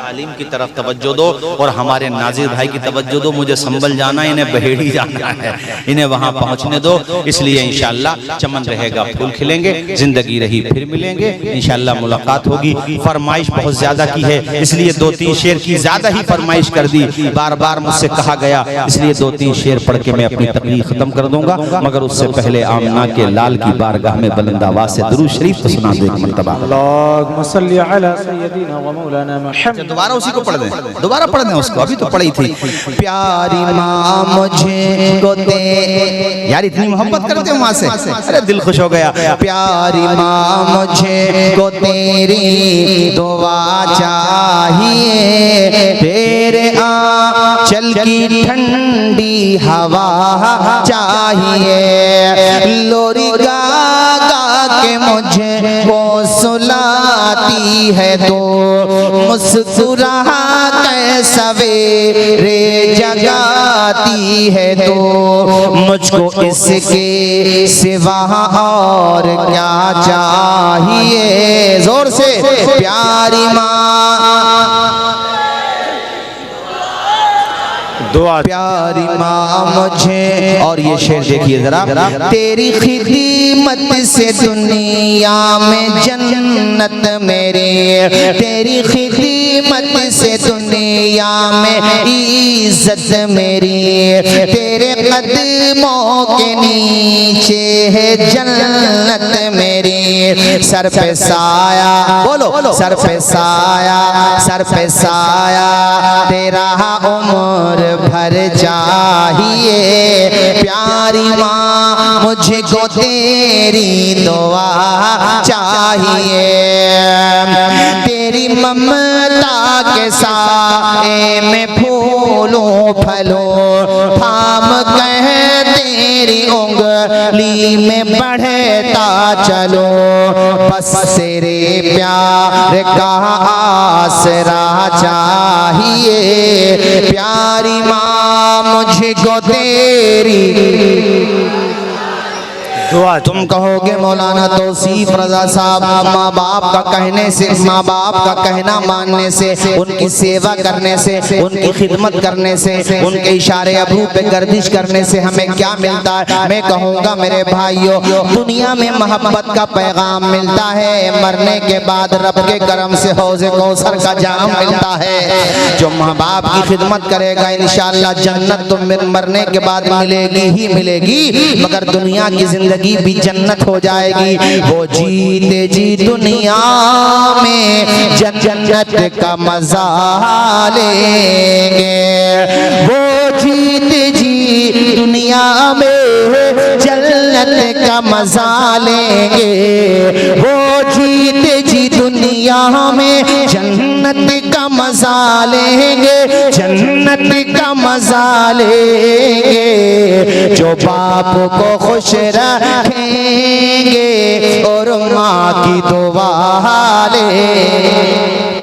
तालीम की तरफ तवज्जो दो और हमारे नाजिर भाई की तवज्जो दो। मुझे संभल जाना, इन्हें बहेड़ी जाना है, इन्हें वहाँ पहुँचने दो। इसलिए इंशाअल्लाह चमन रहेगा, फूल खिलेंगे, जिंदगी रही फिर मिलेंगे, इंशाअल्लाह मुलाकात होगी। फरमाइश बहुत ज्यादा की है, इसलिए 2-3 शेर की ज्यादा ही फरमाइश कर दी, बार बार मुझसे कहा गया, इसलिए 2-3 शेर पढ़ के मैं अपनी तकरीर खत्म कर दूंगा। मगर उससे पहले आमना के लाल की बारगाह में बुलंद आवाज से दुरूद शरीफ तो सुना दो एक मरतबा। अल्लाहुम्मा सल्ली अला सय्यदिना व मौलाना मुहम्मद। दोबारा उसी को पढ़ दें, दोबारा पढ़ दें उसको, अभी तो पढ़ी थी। प्यारी माँ मुझे को दे, यार इतनी मोहब्बत करते हो माँ से, अरे दिल खुश हो गया। प्यारी माँ मुझे को तेरी दुआ चाहिए, तेरे आंचल की ठंडी हवा चाहिए, लोरी गा गा के मुझे वो सुलाती है तो मुस्कुरा के सवेरे जगाती है तो मुझको इसके सिवा और क्या चाहिए। जोर से प्यारी माँ, दुआ प्यारी माँ मुझे। और ये शेर देखिए जरा, तेरी खिदमत से दुनिया में जन्नत मेरी, तेरी खिदमत से दुनिया में इज्जत मेरी, तेरे कदमों के नीचे है जन्नत मेरी। सर पे साया, बोलो सर पे साया, सर पे साया तेरा उम्र भर चाहिए। प्यारी माँ मुझे को तेरी दुआ चाहिए, तेरी ममता के साए में फूलों फलों थाम कह तेरी उंगली में बढ़ता चलो, बस तेरे प्यार का आसरा चाहिए। प्यारी माँ मुझे को तेरी दुआ। तुम कहोगे मौलाना तौसीफ रजा साहब, माँ बाप का कहने से, माँ बाप का कहना मानने से, उनकी सेवा करने से, उनकी खिदमत करने से, उनके इशारे अबरू पे गर्दिश करने से हमें क्या मिलता है? मैं कहूँगा मेरे भाइयों, दुनिया में मोहब्बत का पैगाम मिलता है, मरने के बाद रब के करम से हौज़े कौसर का जाम मिलता है। जो माँ बाप की खिदमत करेगा इंशाअल्लाह जन्नत तो मरने के बाद मिलेगी ही मिलेगी, मगर दुनिया की जिंदगी भी जन्नत हो जाएगी। वो जीते जी दुनिया में जन्नत का मजा लेंगे, वो जीते जी दुनिया में जन्नत का मजा लेंगे, वो जीते जी दुनिया में जन्नत का मजा लेंगे, जन्नत का मजा लेंगे। जो बाप को खुश रखेंगे और माँ की दुआ ले